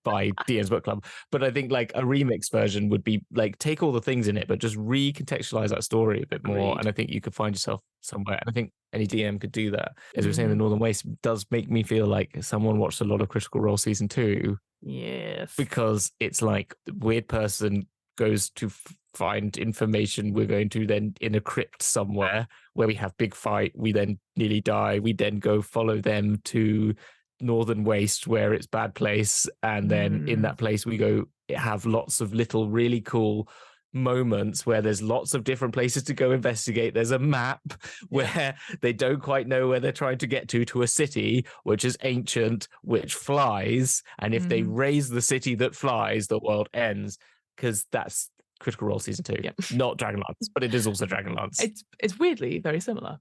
[SPEAKER 2] by DM's Book Club. But I think like a remix version would be like, take all the things in it, but just recontextualize that story a bit more. And I think you could find yourself somewhere. And I think any DM could do that. As we were saying, the Northern Waste does make me feel like someone watched a lot of Critical Role season 2.
[SPEAKER 1] Yes.
[SPEAKER 2] Because it's like the weird person goes to find information. We're going to then in a crypt somewhere where we have big fight. We then nearly die. We then go follow them to Northern Waste where it's bad place. And then in that place we go have lots of little really cool moments where there's lots of different places to go investigate. There's a map where they don't quite know where they're trying to get to a city which is ancient, which flies. And if they raise the city that flies, the world ends. Because that's Critical Role season 2, not Dragonlance, but it is also Dragonlance.
[SPEAKER 1] It's weirdly very similar.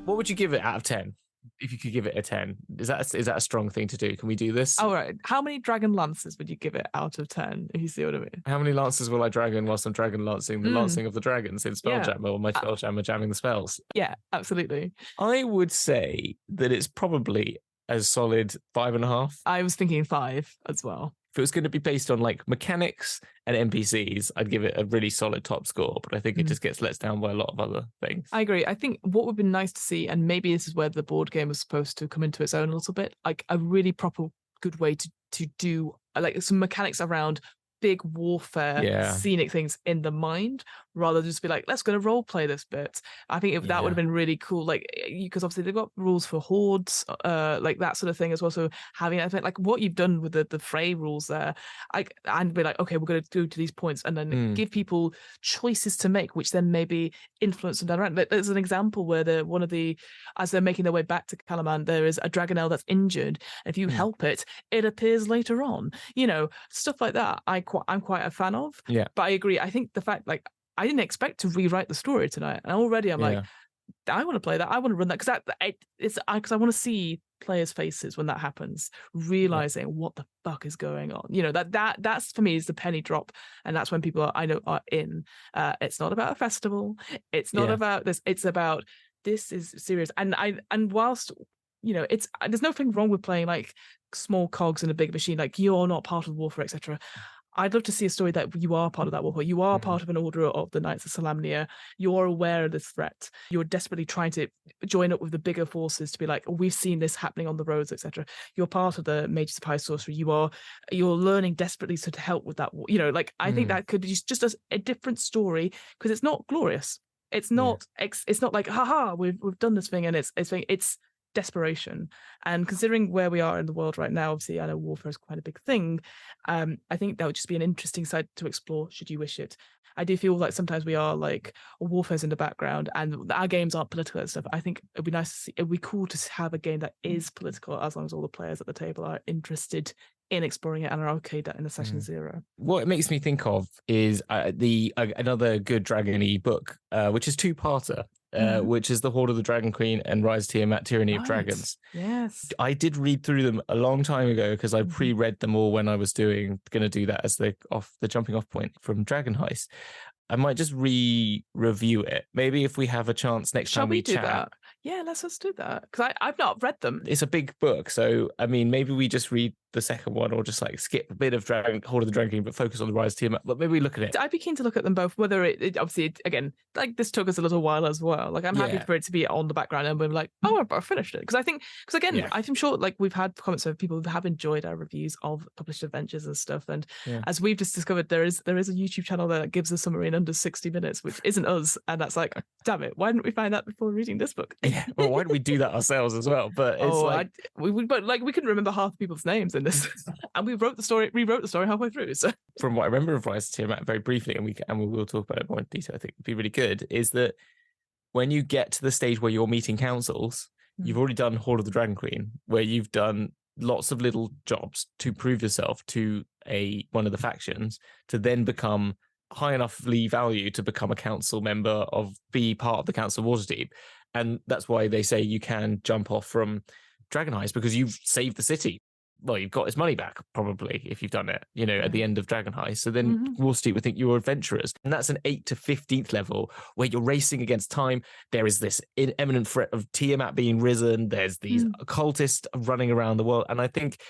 [SPEAKER 2] What would you give it out of 10? if you could give it a 10, is that a strong thing to do? Can we do this?
[SPEAKER 1] All right. How many Dragon Lances would you give it out of 10, if you see what I mean?
[SPEAKER 2] How many lances will I dragon whilst I'm dragon lancing the lancing of the dragons in Spelljammer, or my Spelljammer jamming the spells?
[SPEAKER 1] Yeah, absolutely.
[SPEAKER 2] I would say that it's probably a solid 5.5.
[SPEAKER 1] I was thinking 5 as well.
[SPEAKER 2] If it was going to be based on like mechanics and NPCs, I'd give it a really solid top score, but I think it just gets let down by a lot of other things.
[SPEAKER 1] I agree. I think what would be nice to see, and maybe this is where the board game was supposed to come into its own a little bit, like a really proper good way to do like some mechanics around big warfare, scenic things in the mind, rather than just be like, let's go to role play this bit. I think that would have been really cool, like, because obviously they've got rules for hordes, like that sort of thing as well. So having that, like what you've done with the fray rules there, and be like, okay, we're going to go to these points, and then give people choices to make, which then maybe influence them down around. There's an example where as they're making their way back to Kalaman, there is a dragonelle that's injured. If you help it, it appears later on. Stuff like that. I'm quite a fan of.
[SPEAKER 2] Yeah.
[SPEAKER 1] But I agree. I think the fact, like, I didn't expect to rewrite the story tonight, and already I'm like, I want to play that. I want to run that because I want to see players' faces when that happens, realizing what the fuck is going on. That's for me is the penny drop, and that's when people are in. It's not about a festival. It's not about this. It's about this is serious. And whilst there's nothing wrong with playing like small cogs in a big machine. Like you're not part of warfare, etc. I'd love to see a story that you are part of that warfare. You are part of an order of the Knights of Solamnia. You're aware of this threat. You're desperately trying to join up with the bigger forces to be like, we've seen this happening on the roads, etc. You're part of the Mages of High Sorcery. You're learning desperately to help with that. I think that could be just a different story, because it's not glorious. It's not. It's not like, haha, we've done this thing, and it's desperation. And considering where we are in the world right now, obviously I know warfare is quite a big thing. I think that would just be an interesting side to explore should you wish it. I do feel like sometimes we are like warfare's in the background and our games aren't political and stuff. I think it'd be nice to see, it'd be cool to have a game that is political, as long as all the players at the table are interested in exploring it and are okay that in the session 0.
[SPEAKER 2] What it makes me think of is another good Dragon-y book, which is two-parter. Which is The Horde of the Dragon Queen and Rise Tiamat, Tyranny of Dragons.
[SPEAKER 1] Yes.
[SPEAKER 2] I did read through them a long time ago because I pre-read them all when I was going to do that as the jumping off point from Dragon Heist. I might just review it. Maybe if we have a chance next time we chat.
[SPEAKER 1] That? Yeah, let's just do that. Because I've not read them.
[SPEAKER 2] It's a big book. So, I mean, maybe we just read the second one, or just like skip a bit of Horde of the Dragon Queen, but focus on the Rise Tiamat. But maybe we look at it.
[SPEAKER 1] I'd be keen to look at them both, whether it obviously, again, like this took us a little while as well. Like I'm happy for it to be on the background and we're like, oh, I finished it. Because again, I'm sure like we've had comments of people who have enjoyed our reviews of published adventures and stuff. And as we've just discovered, there is a YouTube channel that gives a summary in under 60 minutes, which isn't us. And that's like, damn it, why didn't we find that before reading this book?
[SPEAKER 2] Yeah, well, why don't we do that ourselves as well? But it's
[SPEAKER 1] we couldn't remember half the people's names in this. And we rewrote the story halfway through. So
[SPEAKER 2] from what I remember of Rise of Tiamat very briefly, and we will talk about it more in detail, I think would be really good, is that when you get to the stage where you're meeting councils, you've already done Horde of the Dragon Queen, where you've done lots of little jobs to prove yourself to one of the factions, to then become high enoughly valued to become a council member, be part of the Council of Waterdeep. And that's why they say you can jump off from Dragon Heist, because you've saved the city. Well, you've got his money back, probably, if you've done it, at the end of Dragon Heist. So then Waterdeep would think you're adventurers. And that's an 8th to 15th level where you're racing against time. There is this imminent threat of Tiamat being risen. There's these occultists running around the world. And I think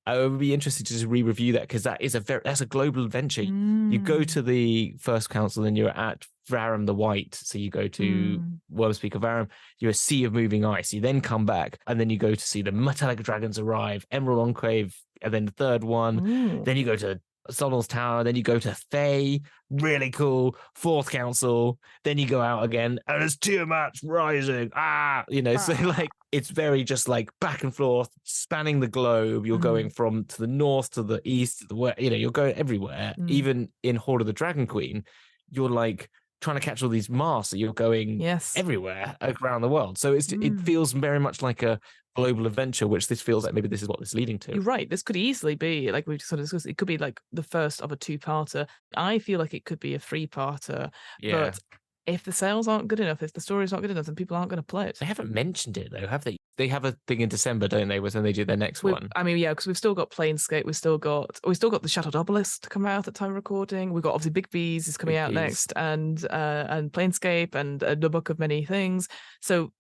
[SPEAKER 2] I would be interested to just re-review that, because that's a global adventure. You go to the first council and you're at Varam the White. So you go to Wormspeak of Varam, you're a sea of moving ice. You then come back and then you go to see the metallic dragons arrive, Emerald Enclave, and then the third one. Then you go to Sonal's Tower, then you go to Thay, really cool, 4th council, then you go out again, and it's Tiamat's rising, so like, it's very just like back and forth, spanning the globe. You're going from to the north, to the east, to the west, you're going everywhere. Even in Horde of the Dragon Queen, you're like trying to catch all these masks, so you're going everywhere around the world. So it feels very much like a global adventure, which this feels like maybe this is what this is leading to.
[SPEAKER 1] You're right. This could easily be, like we've sort of discussed, it could be like the first of a 2-parter. I feel like it could be a 3-parter. But if the sales aren't good enough, if the story's not good enough, then people aren't going to play it.
[SPEAKER 2] They haven't mentioned it though, have they? they have a thing in December, don't they? When they do their next one.
[SPEAKER 1] I mean, yeah, because we've still got Planescape, we've still got the Shattered Obelisk to come out at time of recording. We've got obviously Big Bees is coming out next, and Planescape and the Book of Many Things. So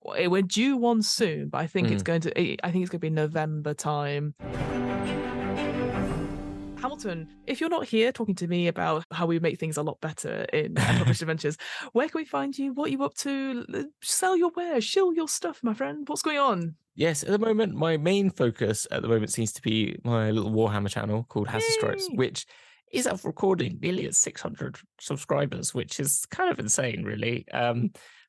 [SPEAKER 1] we're due one soon, but I think it's going to be November time. Hamilton, if you're not here talking to me about how we make things a lot better in Published Adventures, where can we find you? What are you up to? Sell your wares, shill your stuff, my friend. What's going on?
[SPEAKER 2] Yes, at the moment, my main focus at the moment seems to be my little Warhammer channel called Has the Stripes, which is up recording nearly at 600 subscribers, which is kind of insane, really.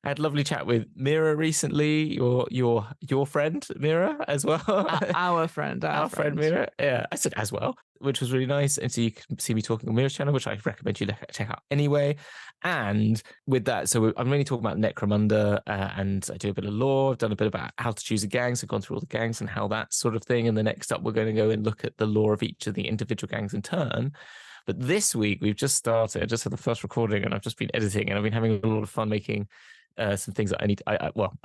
[SPEAKER 2] I had a lovely chat with Mira recently, your friend Mira as well.
[SPEAKER 1] Our friend
[SPEAKER 2] Mira. Yeah, I said as well, which was really nice. And so you can see me talking on Mira's channel, which I recommend you check out anyway. And with that, so I'm really talking about Necromunda, and I do a bit of lore. I've done a bit about how to choose a gang, so I've gone through all the gangs and how that sort of thing. And the next up, we're going to go and look at the lore of each of the individual gangs in turn. But this week, we've just started. I just had the first recording, and I've just been editing, and I've been having a lot of fun making some things that I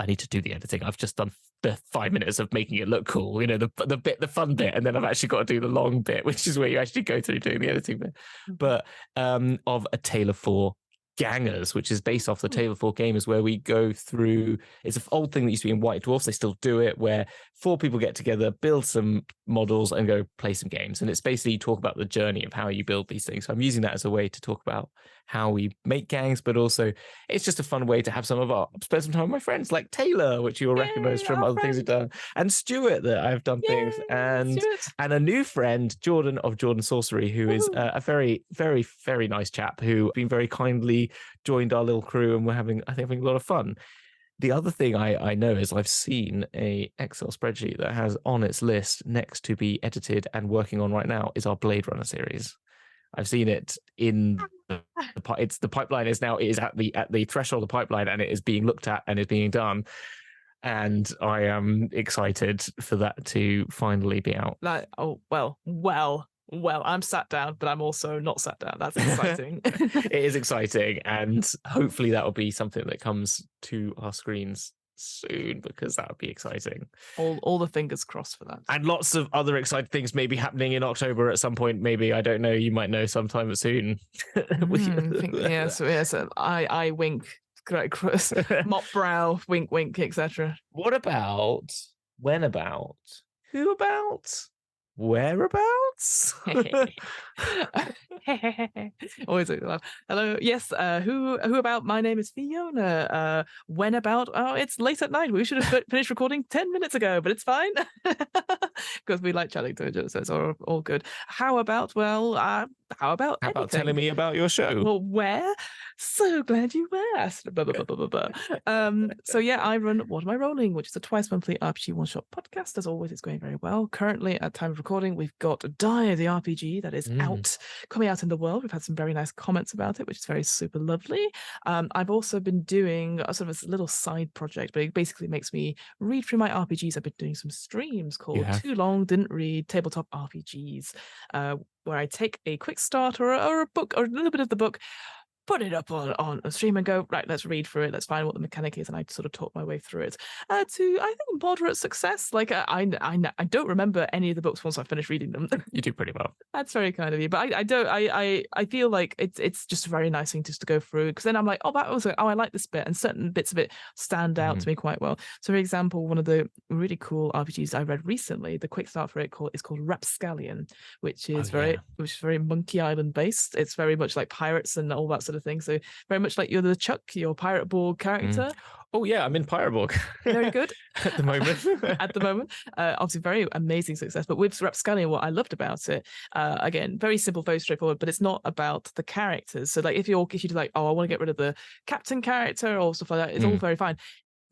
[SPEAKER 2] need to do the editing. I've just done the 5 minutes of making it look cool, the fun bit, and then I've actually got to do the long bit, which is where you actually go through doing the editing bit. But of A Tale of Four Gangers, which is based off the Tale of Four Gamers, where we go through, it's an old thing that used to be in White Dwarfs, they still do it, where 4 people get together, build some models and go play some games. And it's basically you talk about the journey of how you build these things. So I'm using that as a way to talk about how we make gangs, but also it's just a fun way to have spend some time with my friends like Taylor, which you'll recognize from other things we've done, and Stuart, that I've done things, and a new friend, Jordan of Jordan Sorcery, who is a very, very, very nice chap who been very kindly joined our little crew, and we're having a lot of fun. The other thing I know is I've seen a Excel spreadsheet that has on its list next to be edited and working on right now is our Blade Runner series. I've seen it in the pipeline is at the threshold of the pipeline, and it is being looked at and is being done. And I am excited for that to finally be out.
[SPEAKER 1] Well, I'm sat down, but I'm also not sat down. That's exciting.
[SPEAKER 2] It is exciting, and hopefully that will be something that comes to our screens soon, because that would be exciting.
[SPEAKER 1] All the fingers crossed for that.
[SPEAKER 2] And lots of other exciting things may be happening in October at some point. Maybe, I don't know. You might know sometime soon.
[SPEAKER 1] So I wink. Mop brow, wink, wink, etc.
[SPEAKER 2] What about? When about? Who about? Whereabouts?
[SPEAKER 1] Always a laugh. Hello. Yes. Who about? My name is Fiona. When about? Oh, it's late at night. We should have finished recording 10 minutes ago, but it's fine because we like chatting to each other, so it's all good. How about? Well, how about
[SPEAKER 2] telling me about your show?
[SPEAKER 1] Well, where? So glad you asked. So yeah, I run What Am I Rolling, which is a twice monthly RPG one-shot podcast. As always, it's going very well. Currently, at time of recording, we've got Die the RPG that is coming out in the world. We've had some very nice comments about it, which is very super lovely. I've also been doing a sort of a little side project, but it basically makes me read through my RPGs. I've been doing some streams called Too Long Didn't Read Tabletop RPGs, where I take a quick start or a book or a little bit of the book, put it up on a stream and go, right, let's read through it, let's find what the mechanic is, and I sort of talk my way through it to, I think, moderate success. Like, I don't remember any of the books once I finish reading them.
[SPEAKER 2] You do pretty well.
[SPEAKER 1] That's very kind of you, but I feel like it's just a very nice thing just to go through, because then I'm like, I like this bit, and certain bits of it stand out to me quite well. So, for example, one of the really cool RPGs I read recently, the quick start for it is called Rapscallion, which is very Monkey Island based. It's very much like pirates and all that sort of thing. So very much like you're the Chuck, your Pirate Borg character.
[SPEAKER 2] Oh yeah, I'm in Pirate Borg.
[SPEAKER 1] Very good.
[SPEAKER 2] At the moment.
[SPEAKER 1] Obviously very amazing success. But with Rapscallion, what I loved about it, again, very simple, very straightforward, but it's not about the characters. So like if you're like, I want to get rid of the captain character or stuff like that, it's all very fine.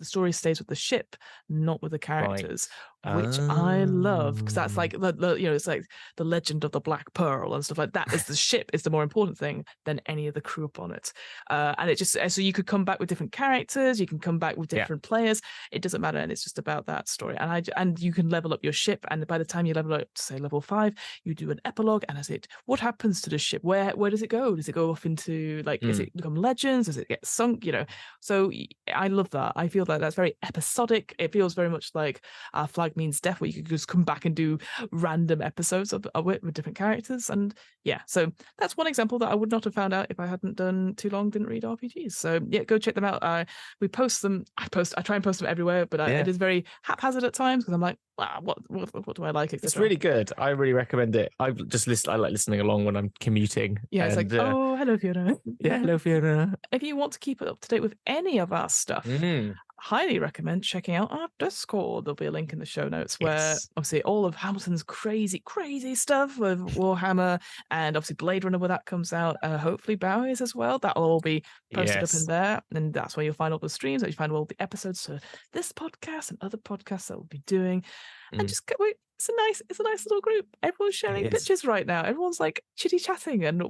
[SPEAKER 1] The story stays with the ship, not with the characters. which I love, because that's like it's like the legend of the Black Pearl and stuff like that. Is the ship is the more important thing than any of the crew up on it, and it just so you could come back with different characters, you can come back with different players. It doesn't matter, and it's just about that story. And you can level up your ship, and by the time you level up to say level 5, you do an epilogue, and what happens to the ship? Where does it go? Does it go off into like does it become legends? Does it get sunk? So I love that. I feel like that's very episodic. It feels very much like Flag Means Death, where you could just come back and do random episodes of it with different characters. And yeah, so that's one example that I would not have found out if I hadn't done Too Long Didn't Read RPGs. So yeah, go check them out. We post them. I try and post them everywhere, but it is very haphazard at times, because I'm like, what do I like?
[SPEAKER 2] It's really good. I really recommend it. I like listening along when I'm commuting.
[SPEAKER 1] Yeah, it's like, oh, hello Fiona.
[SPEAKER 2] Yeah, hello Fiona.
[SPEAKER 1] If you want to keep it up to date with any of our stuff, highly recommend checking out our Discord. There'll be a link in the show notes where obviously all of Hamilton's crazy stuff with Warhammer, and obviously Blade Runner, where that comes out, hopefully Bowie's as well. That'll all be posted up in there, and that's where you'll find all the streams, that you find all the episodes to this podcast and other podcasts that we'll be doing. And just it's a nice little group. Everyone's sharing pictures right now. Everyone's like chitty chatting, and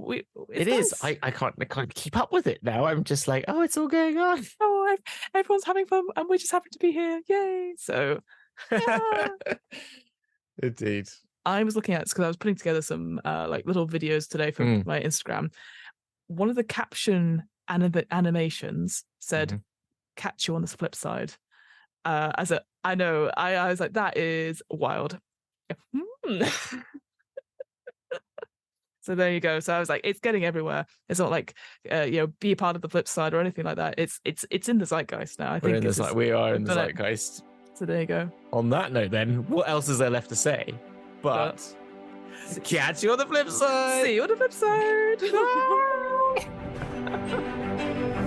[SPEAKER 1] it's nice.
[SPEAKER 2] I can't keep up with it now. I'm just like, oh, it's all going on.
[SPEAKER 1] Oh, everyone's having fun, and we're just happy to be here. Yay! So, yeah.
[SPEAKER 2] Indeed.
[SPEAKER 1] I was looking at it because I was putting together some like little videos today for my Instagram. One of the caption animations said, "Catch you on the flip side." I know. I was like, that is wild. So there you go. So I was like, it's getting everywhere. It's not like be a part of the flip side or anything like that. It's in the zeitgeist now.
[SPEAKER 2] We are in the zeitgeist.
[SPEAKER 1] So there you go.
[SPEAKER 2] On that note, then, what else is there left to say? But catch you on the flip side.
[SPEAKER 1] See you on the flip side.